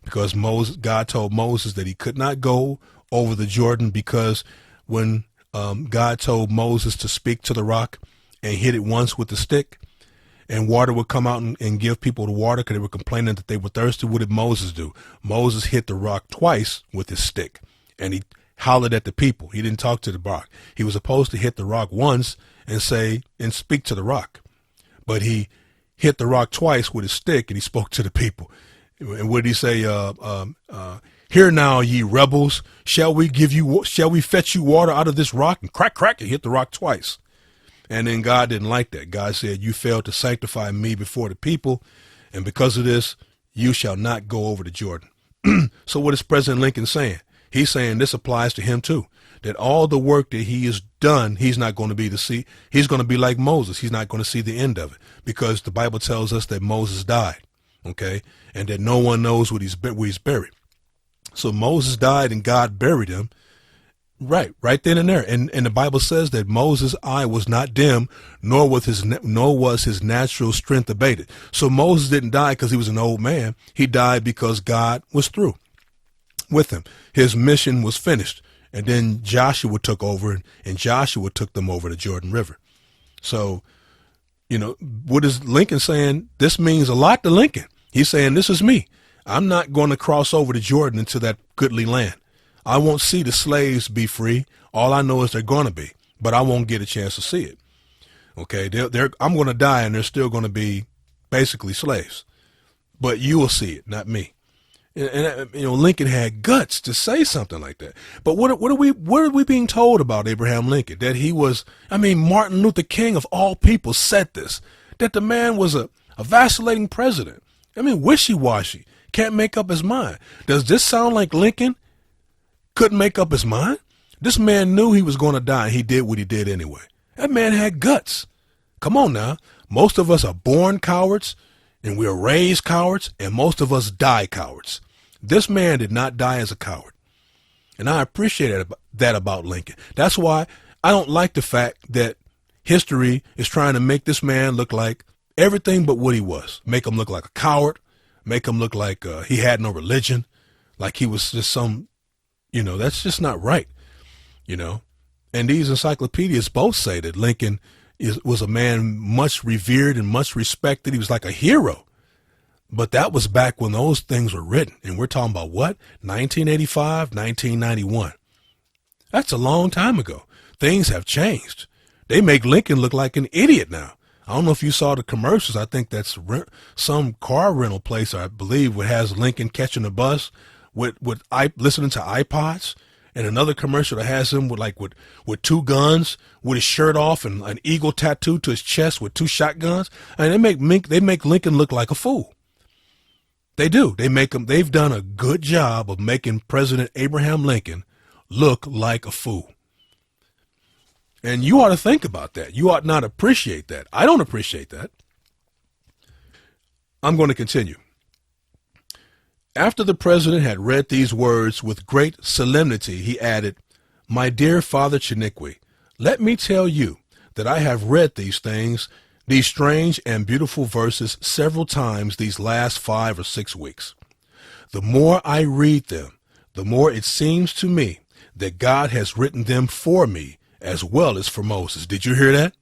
Because God told Moses that he could not go over the Jordan, because when God told Moses to speak to the rock and hit it once with the stick, and water would come out and give people the water because they were complaining that they were thirsty, what did Moses do? Moses hit the rock twice with his stick, and he hollered at the people. He didn't talk to the rock. He was supposed to hit the rock once and speak to the rock, but he hit the rock twice with his stick, and he spoke to the people. And what did he say? Hear now, ye rebels, shall we fetch you water out of this rock? And crack, crack, and hit the rock twice. And then God didn't like that. God said, you failed to sanctify me before the people, and because of this, you shall not go over the Jordan. So what is President Lincoln saying? He's saying this applies to him too, that all the work that he has done, he's not going to be to see. He's going to be like Moses. He's not going to see the end of it, because the Bible tells us that Moses died, okay, and that no one knows where he's buried. So Moses died and God buried him right then and there. And the Bible says that Moses' eye was not dim, nor was his natural strength abated. So Moses didn't die because he was an old man. He died because God was through with him. His mission was finished. And then Joshua took over, and Joshua took them over the Jordan River. So, what is Lincoln saying? This means a lot to Lincoln. He's saying, this is me. I'm not going to cross over the Jordan into that goodly land. I won't see the slaves be free. All I know is they're going to be, but I won't get a chance to see it. Okay, I'm going to die, and they're still going to be basically slaves. But you will see it, not me. And Lincoln had guts to say something like that. But what are we being told about Abraham Lincoln? That he was, Martin Luther King of all people said this, that the man was a vacillating president. Wishy-washy, can't make up his mind. Does this sound like Lincoln couldn't make up his mind? This man knew he was going to die, and he did what he did anyway. That man had guts. Come on now. Most of us are born cowards, and we are raised cowards, and most of us die cowards. This man did not die as a coward. And I appreciate that about Lincoln. That's why I don't like the fact that history is trying to make this man look like everything but what he was. Make him look like a coward. Make him look like he had no religion. Like he was just some, that's just not right. And these encyclopedias both say that Lincoln was a man much revered and much respected. He was like a hero. But that was back when those things were written. And we're talking about what? 1985, 1991. That's a long time ago. Things have changed. They make Lincoln look like an idiot now. I don't know if you saw the commercials. I think that's some car rental place, I believe, that has Lincoln catching a bus with listening to iPods. and another commercial that has him with two guns, with his shirt off and an eagle tattooed to his chest with two shotguns. And they make Lincoln look like a fool. They do. They've done a good job of making President Abraham Lincoln look like a fool. And you ought to think about that. You ought not appreciate that. I don't appreciate that. I'm going to continue. After the president had read these words with great solemnity, he added, "My dear Father Chiniquy, let me tell you that I have read these things, these strange and beautiful verses, several times these last 5 or 6 weeks. The more I read them, the more it seems to me that God has written them for me as well as for Moses." Did you hear that?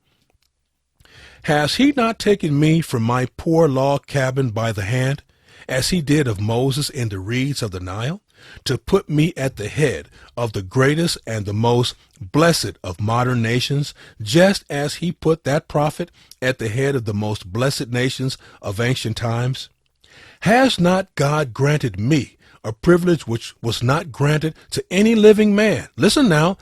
"Has he not taken me from my poor log cabin by the hand, as he did of Moses in the reeds of the Nile, to put me at the head of the greatest and the most blessed of modern nations, just as he put that prophet at the head of the most blessed nations of ancient times? Has not God granted me a privilege which was not granted to any living man? Listen now.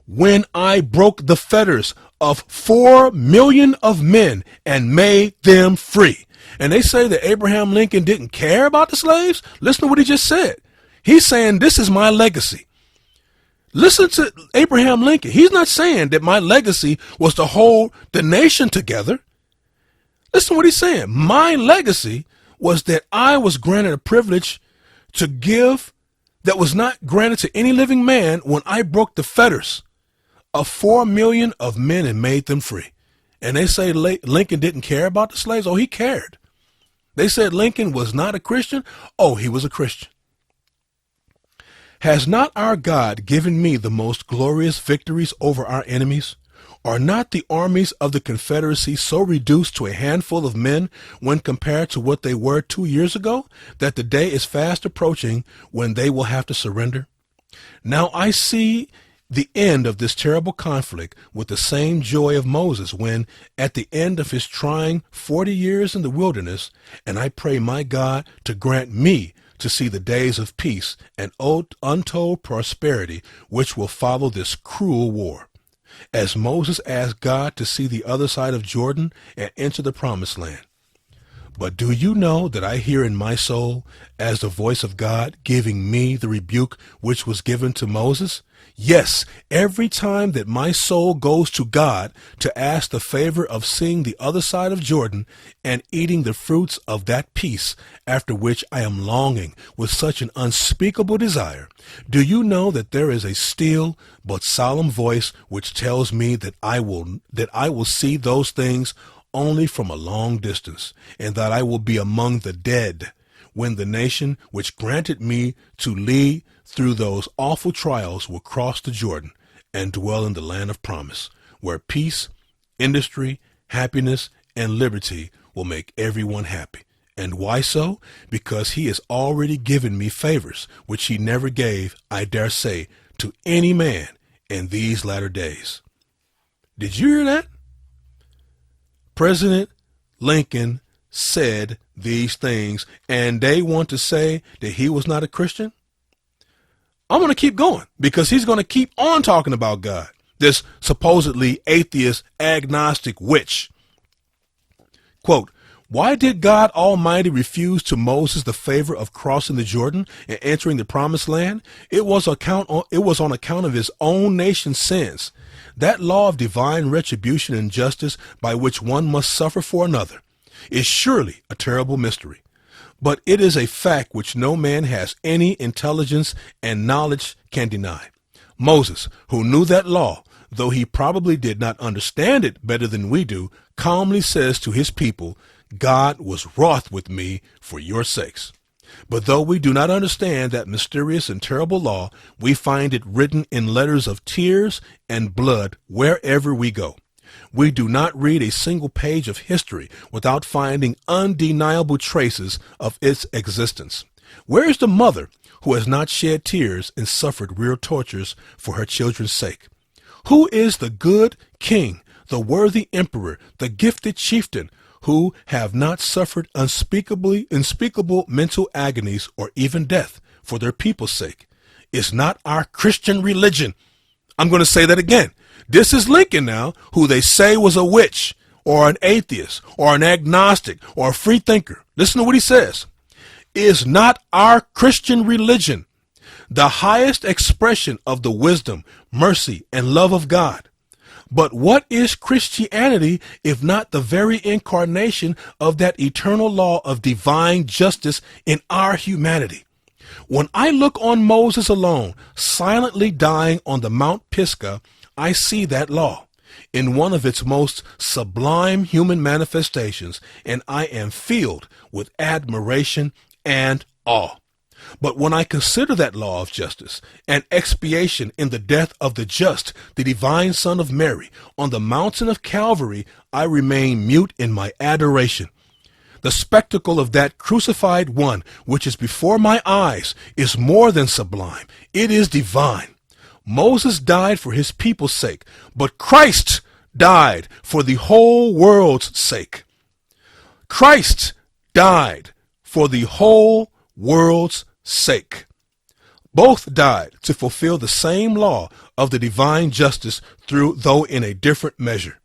When I broke the fetters of 4 million of men and made them free." And they say that Abraham Lincoln didn't care about the slaves. Listen to what he just said. He's saying, this is my legacy. Listen to Abraham Lincoln. He's not saying that my legacy was to hold the nation together. Listen to what he's saying. My legacy was that I was granted a privilege to give that was not granted to any living man when I broke the fetters of 4 million of men and made them free. And they say Lincoln didn't care about the slaves. Oh, he cared. They said Lincoln was not a Christian. Oh, he was a Christian. "Has not our God given me the most glorious victories over our enemies? Are not the armies of the Confederacy so reduced to a handful of men when compared to what they were 2 years ago, that the day is fast approaching when they will have to surrender? Now I see the end of this terrible conflict with the same joy of Moses when, at the end of his trying 40 years in the wilderness, and I pray my God to grant me to see the days of peace and untold prosperity which will follow this cruel war. As Moses asked God to see the other side of Jordan and enter the promised land. But do you know that I hear in my soul as the voice of God giving me the rebuke which was given to Moses? Yes, every time that my soul goes to God to ask the favor of seeing the other side of Jordan and eating the fruits of that peace, after which I am longing with such an unspeakable desire, do you know that there is a still but solemn voice which tells me that I will see those things only from a long distance, and that I will be among the dead when the nation which granted me to lead through those awful trials will cross the Jordan and dwell in the land of promise, where peace, industry, happiness, and liberty will make everyone happy. And why so? Because he has already given me favors which he never gave, I dare say, to any man in these latter days." Did you hear that? President Lincoln said these things, and they want to say that he was not a Christian? I'm going to keep going because he's going to keep on talking about God, this supposedly atheist, agnostic witch. Quote, "Why did God Almighty refuse to Moses the favor of crossing the Jordan and entering the promised land? It was on account of his own nation's sins. That law of divine retribution and justice by which one must suffer for another is surely a terrible mystery. But it is a fact which no man has any intelligence and knowledge can deny. Moses, who knew that law, though he probably did not understand it better than we do, calmly says to his people, 'God was wroth with me for your sakes.' But though we do not understand that mysterious and terrible law, we find it written in letters of tears and blood wherever we go. We do not read a single page of history without finding undeniable traces of its existence. Where is the mother who has not shed tears and suffered real tortures for her children's sake? Who is the good king, the worthy emperor, the gifted chieftain, who have not suffered unspeakable mental agonies or even death for their people's sake? is not our Christian religion. I'm going to say that again. This is Lincoln now, who they say was a witch or an atheist or an agnostic or a free thinker. Listen to what he says. Is not our Christian religion the highest expression of the wisdom, mercy, and love of God? But what is Christianity if not the very incarnation of that eternal law of divine justice in our humanity? When I look on Moses alone, silently dying on the Mount Pisgah, I see that law in one of its most sublime human manifestations, and I am filled with admiration and awe. But when I consider that law of justice and expiation in the death of the just, the divine Son of Mary, on the mountain of Calvary, I remain mute in my adoration. The spectacle of that crucified one, which is before my eyes, is more than sublime. It is divine. Moses died for his people's sake, but Christ died for the whole world's sake. Christ died for the whole world's sake. Both died to fulfill the same law of the divine justice, though in a different measure.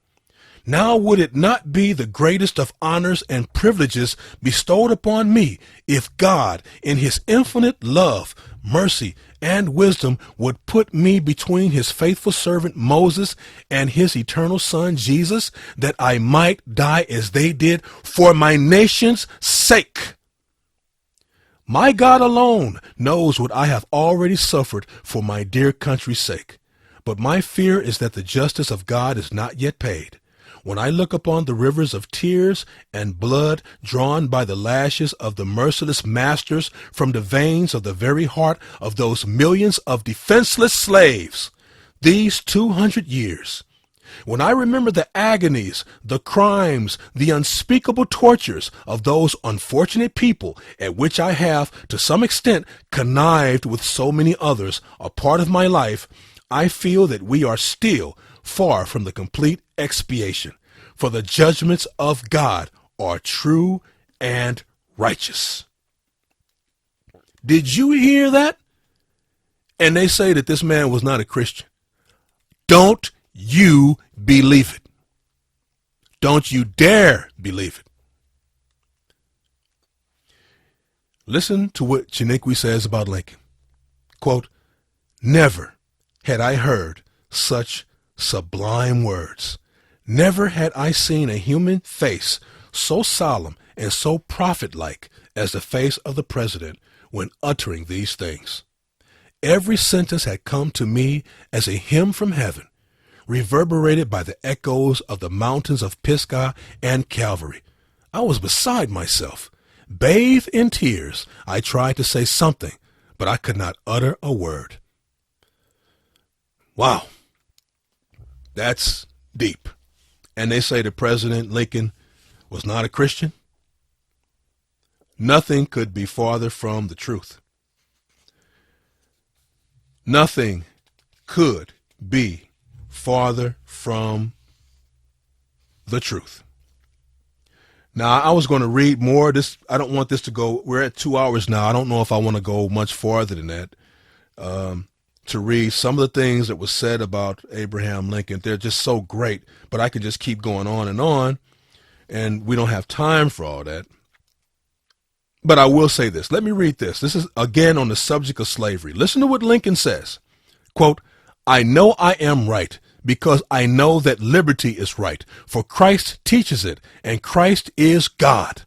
Now would it not be the greatest of honors and privileges bestowed upon me if God, in his infinite love, mercy, and wisdom, would put me between his faithful servant Moses and his eternal Son Jesus, that I might die as they did for my nation's sake? My God alone knows what I have already suffered for my dear country's sake. But my fear is that the justice of God is not yet paid. When I look upon the rivers of tears and blood drawn by the lashes of the merciless masters from the veins of the very heart of those millions of defenseless slaves, these 200 years, when I remember the agonies, the crimes, the unspeakable tortures of those unfortunate people at which I have, to some extent, connived with so many others, a part of my life, I feel that we are still far from the complete expiation, for the judgments of God are true and righteous. Did you hear that? And they say that this man was not a Christian. Don't you believe it. Don't you dare believe it. Listen to what Chiniquy says about Lincoln. Quote, "Never had I heard such sublime words. Never had I seen a human face so solemn and so prophet-like as the face of the president when uttering these things. Every sentence had come to me as a hymn from heaven, reverberated by the echoes of the mountains of Pisgah and Calvary. I was beside myself. Bathed in tears, I tried to say something, but I could not utter a word." Wow. That's deep. And they say that President Lincoln was not a Christian. Nothing could be farther from the truth. Nothing could be farther from the truth. Now, I was going to read more. I don't want this to go. We're at 2 hours now. I don't know if I want to go much farther than that. To read some of the things that was said about Abraham Lincoln. They're just so great, but I could just keep going on, and we don't have time for all that. But I will say this. Let me read this. This is, again, on the subject of slavery. Listen to what Lincoln says. Quote, "I know I am right because I know that liberty is right, for Christ teaches it, and Christ is God.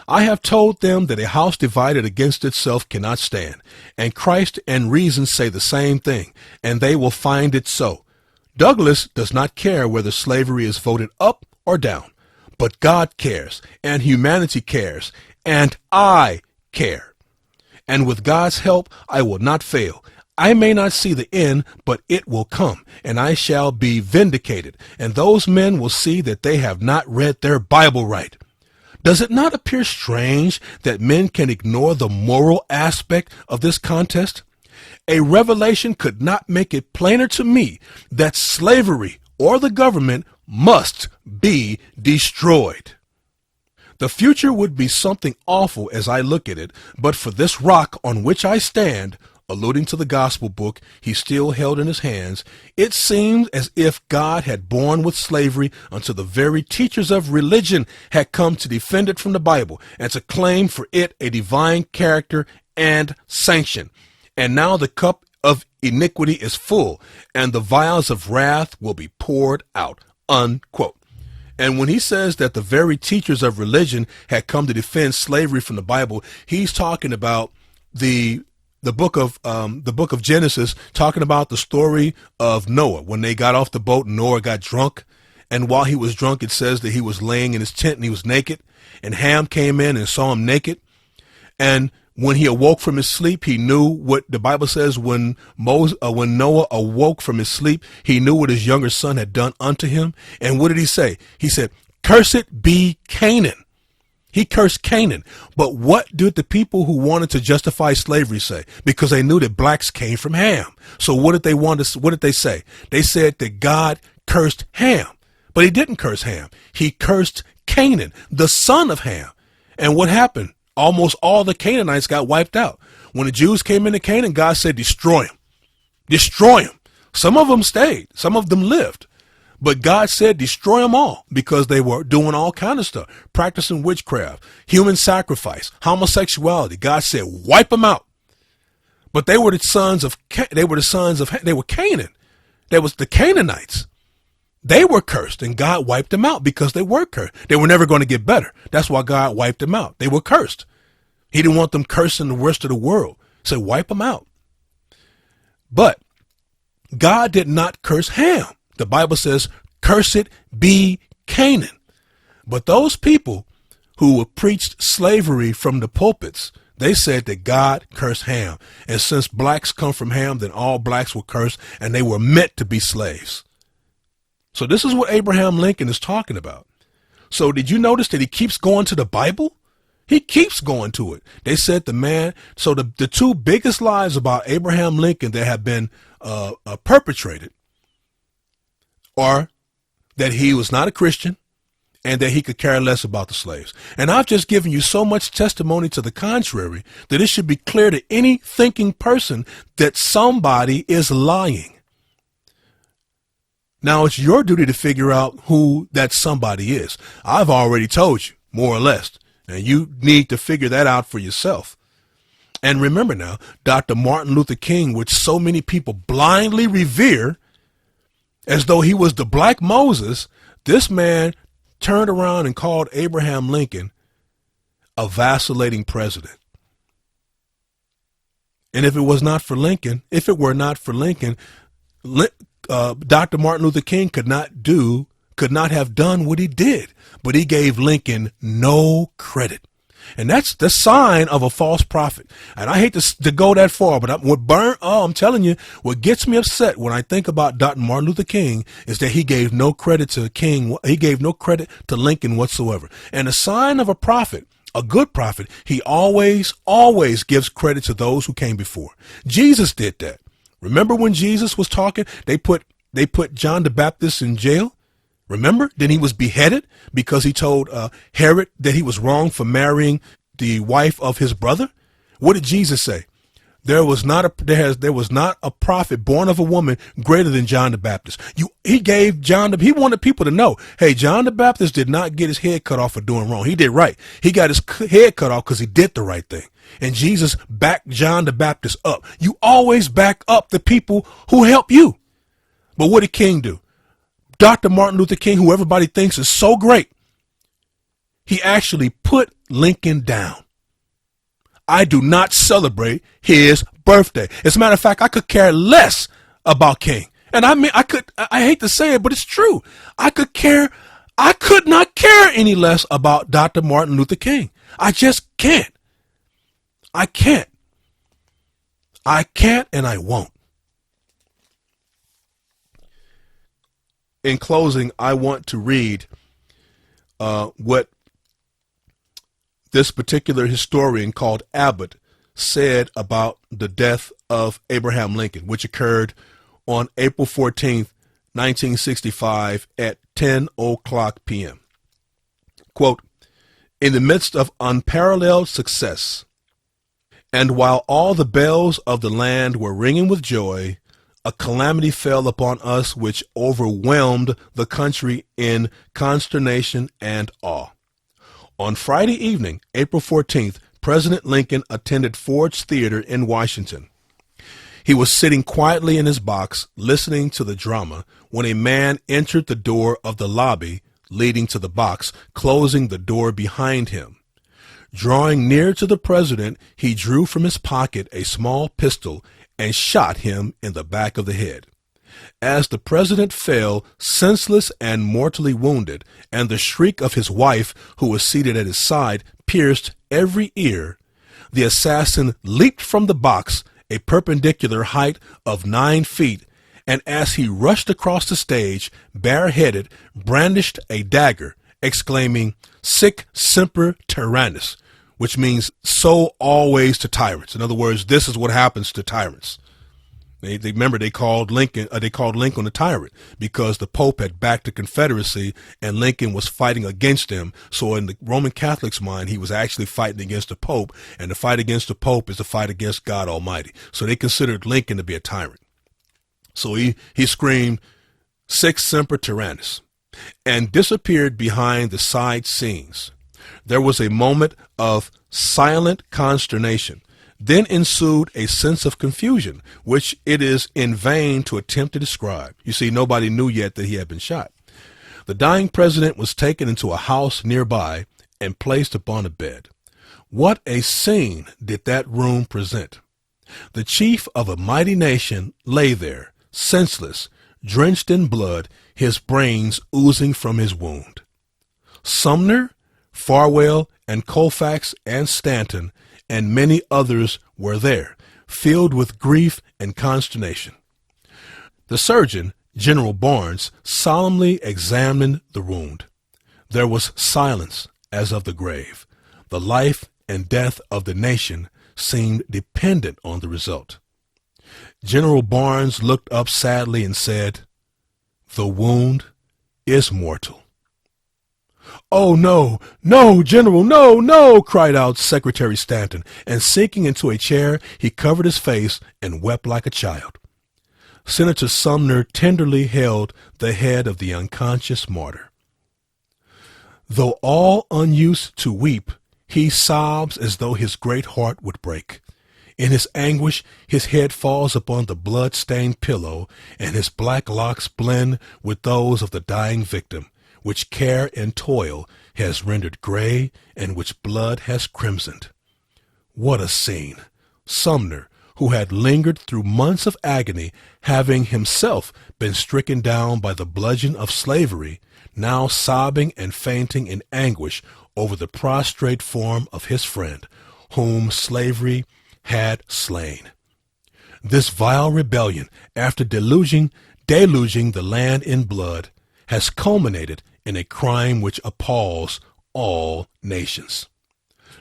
I have told them that a house divided against itself cannot stand, and Christ and reason say the same thing, and they will find it so. Douglas does not care whether slavery is voted up or down, but God cares, and humanity cares, and I care. And with God's help, I will not fail. I may not see the end, but it will come, and I shall be vindicated, and those men will see that they have not read their Bible right. Does it not appear strange that men can ignore the moral aspect of this contest? A revelation could not make it plainer to me that slavery or the government must be destroyed. The future would be something awful as I look at it, but for this rock on which I stand, alluding to the gospel book he still held in his hands, it seemed as if God had borne with slavery until the very teachers of religion had come to defend it from the Bible and to claim for it a divine character and sanction. And now the cup of iniquity is full, and the vials of wrath will be poured out. Unquote. And when he says that the very teachers of religion had come to defend slavery from the Bible, he's talking about the book of Genesis, talking about the story of Noah. When they got off the boat, Noah got drunk, and while he was drunk, it says that he was laying in his tent and he was naked, and Ham came in and saw him naked. And when he awoke from his sleep, he knew what the Bible says. When Noah awoke from his sleep, he knew what his younger son had done unto him. And what did he say? He said, "Cursed be Canaan." He cursed Canaan. But what did the people who wanted to justify slavery say? Because they knew that blacks came from Ham. So what did they say? They said that God cursed Ham. But he didn't curse Ham. He cursed Canaan, the son of Ham. And what happened? Almost all the Canaanites got wiped out. When the Jews came into Canaan, God said, destroy them. Destroy them. Some of them stayed. Some of them lived. But God said, destroy them all, because they were doing all kind of stuff, practicing witchcraft, human sacrifice, homosexuality. God said, wipe them out. But they were Canaan. That was the Canaanites. They were cursed, and God wiped them out because they were cursed. They were never going to get better. That's why God wiped them out. They were cursed. He didn't want them cursing the rest of the world. So wipe them out. But God did not curse Ham. The Bible says, "Cursed be Canaan." But those people who were preached slavery from the pulpits, they said that God cursed Ham. And since blacks come from Ham, then all blacks were cursed, and they were meant to be slaves. So this is what Abraham Lincoln is talking about. So did you notice that he keeps going to the Bible? He keeps going to it. They said so the two biggest lies about Abraham Lincoln that have been perpetrated are that he was not a Christian and that he could care less about the slaves. And I've just given you so much testimony to the contrary that it should be clear to any thinking person that somebody is lying. Now, it's your duty to figure out who that somebody is. I've already told you, more or less, and you need to figure that out for yourself. And remember now, Dr. Martin Luther King, which so many people blindly revere as though he was the Black Moses, this man turned around and called Abraham Lincoln a vacillating president. And if it were not for Lincoln, Dr. Martin Luther King could not have done what he did, but he gave Lincoln no credit. And that's the sign of a false prophet. And I hate to go that far, but I'm telling you, what gets me upset when I think about Dr. Martin Luther King is that he gave no credit to King. He gave no credit to Lincoln whatsoever. And the sign of a prophet, a good prophet, he always gives credit to those who came before. Jesus did that. Remember when Jesus was talking, they put John the Baptist in jail. Remember? Then he was beheaded because he told Herod that he was wrong for marrying the wife of his brother. What did Jesus say? There was not a prophet born of a woman greater than John the Baptist. He wanted people to know, hey, John the Baptist did not get his head cut off for doing wrong. He did right. He got his head cut off because he did the right thing. And Jesus backed John the Baptist up. You always back up the people who help you. But what did King do? Dr. Martin Luther King, who everybody thinks is so great, he actually put Lincoln down. I do not celebrate his birthday. As a matter of fact, I could care less about King. And I hate to say it, but it's true. I could not care any less about Dr. Martin Luther King. I just can't. I can't. I can't and I won't. In closing, I want to read what this particular historian called Abbott said about the death of Abraham Lincoln, which occurred on April 14th, 1965 at 10:00 p.m. Quote, "In the midst of unparalleled success And while all the bells of the land were ringing with joy, a calamity fell upon us which overwhelmed the country in consternation and awe. On Friday evening, April 14th, President Lincoln attended Ford's Theater in Washington. He was sitting quietly in his box, listening to the drama, when a man entered the door of the lobby leading to the box, closing the door behind him. Drawing near to the president, he drew from his pocket a small pistol and shot him in the back of the head. As the president fell, senseless and mortally wounded, and the shriek of his wife, who was seated at his side, pierced every ear, the assassin leaped from the box a perpendicular height of 9 feet, and as he rushed across the stage, bareheaded, brandished a dagger, exclaiming, "Sic semper tyrannis," which means "so always to tyrants." In other words, this is what happens to tyrants. They remember they called Lincoln a tyrant because the Pope had backed the Confederacy and Lincoln was fighting against them. So in the Roman Catholic's mind, he was actually fighting against the Pope, and the fight against the Pope is a fight against God Almighty. So they considered Lincoln to be a tyrant. So he screamed, "Sic semper tyrannis," and disappeared behind the side scenes. There was a moment of silent consternation. Then ensued a sense of confusion, which it is in vain to attempt to describe. You see, nobody knew yet that he had been shot. The dying president was taken into a house nearby and placed upon a bed. What a scene did that room present! The chief of a mighty nation lay there, senseless, drenched in blood, his brains oozing from his wound. Sumner, Farwell, and Colfax, and Stanton, and many others were there, filled with grief and consternation. The surgeon, General Barnes, solemnly examined the wound. There was silence as of the grave. The life and death of the nation seemed dependent on the result. General Barnes looked up sadly and said, "The wound is mortal." "Oh, no, no, General, no, no," cried out Secretary Stanton, and sinking into a chair, he covered his face and wept like a child. Senator Sumner tenderly held the head of the unconscious martyr. Though all unused to weep, he sobs as though his great heart would break. In his anguish, his head falls upon the blood-stained pillow, and his black locks blend with those of the dying victim, which care and toil has rendered gray and which blood has crimsoned. What a scene! Sumner, who had lingered through months of agony, having himself been stricken down by the bludgeon of slavery, now sobbing and fainting in anguish over the prostrate form of his friend, whom slavery had slain. This vile rebellion, after deluging the land in blood, has culminated in a crime which appalls all nations.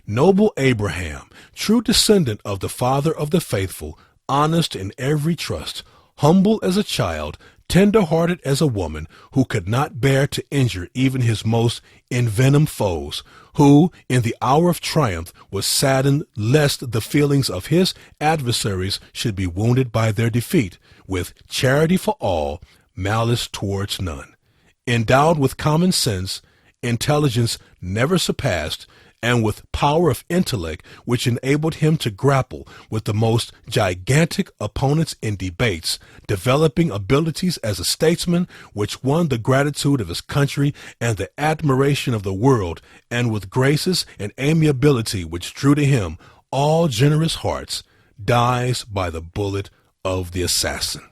Noble Abraham, true descendant of the father of the faithful, honest in every trust, humble as a child, tender-hearted as a woman, who could not bear to injure even his most envenomed foes, who, in the hour of triumph, was saddened lest the feelings of his adversaries should be wounded by their defeat, with charity for all, malice towards none. Endowed with common sense, intelligence never surpassed, and with power of intellect which enabled him to grapple with the most gigantic opponents in debates, developing abilities as a statesman which won the gratitude of his country and the admiration of the world, and with graces and amiability which drew to him all generous hearts, dies by the bullet of the assassin.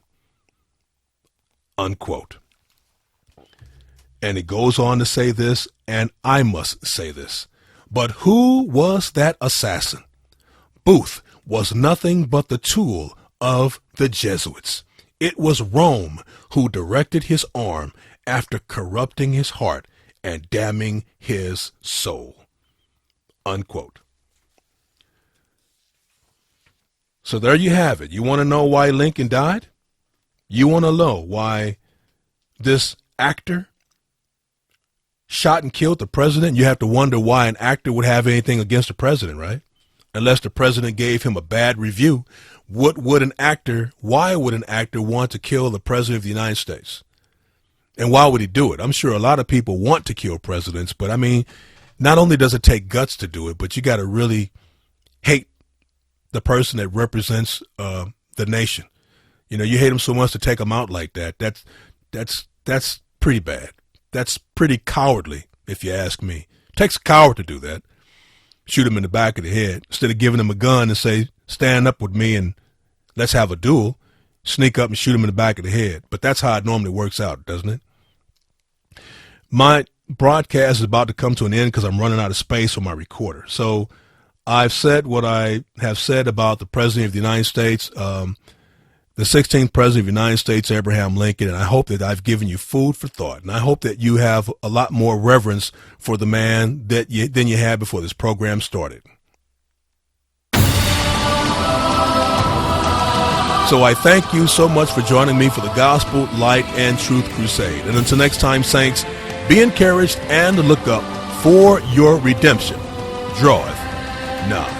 Unquote. And it goes on to say this, and I must say this. But who was that assassin? Booth was nothing but the tool of the Jesuits. It was Rome who directed his arm after corrupting his heart and damning his soul. Unquote. So there you have it. You want to know why Lincoln died? You want to know why this actor shot and killed the president? You have to wonder why an actor would have anything against the president, right? unless the president gave him a bad review. Why would an actor want to kill the president of the United States? And why would he do it? I'm sure a lot of people want to kill presidents, but I mean, not only does it take guts to do it, but you got to really hate the person that represents the nation. You know, you hate him so much to take him out like that. That's pretty bad. That's pretty cowardly, if you ask me. It takes a coward to do that. Shoot him in the back of the head instead of giving him a gun and say, stand up with me and let's have a duel. Sneak up and shoot him in the back of the head. But that's how it normally works out, doesn't it? My broadcast is about to come to an end because I'm running out of space on my recorder. So I've said what I have said about the President of the United States, the 16th President of the United States, Abraham Lincoln, and I hope that I've given you food for thought. And I hope that you have a lot more reverence for the man than you had before this program started. So I thank you so much for joining me for the Gospel, Light, and Truth Crusade. And until next time, saints, be encouraged and look up, for your redemption draweth nigh.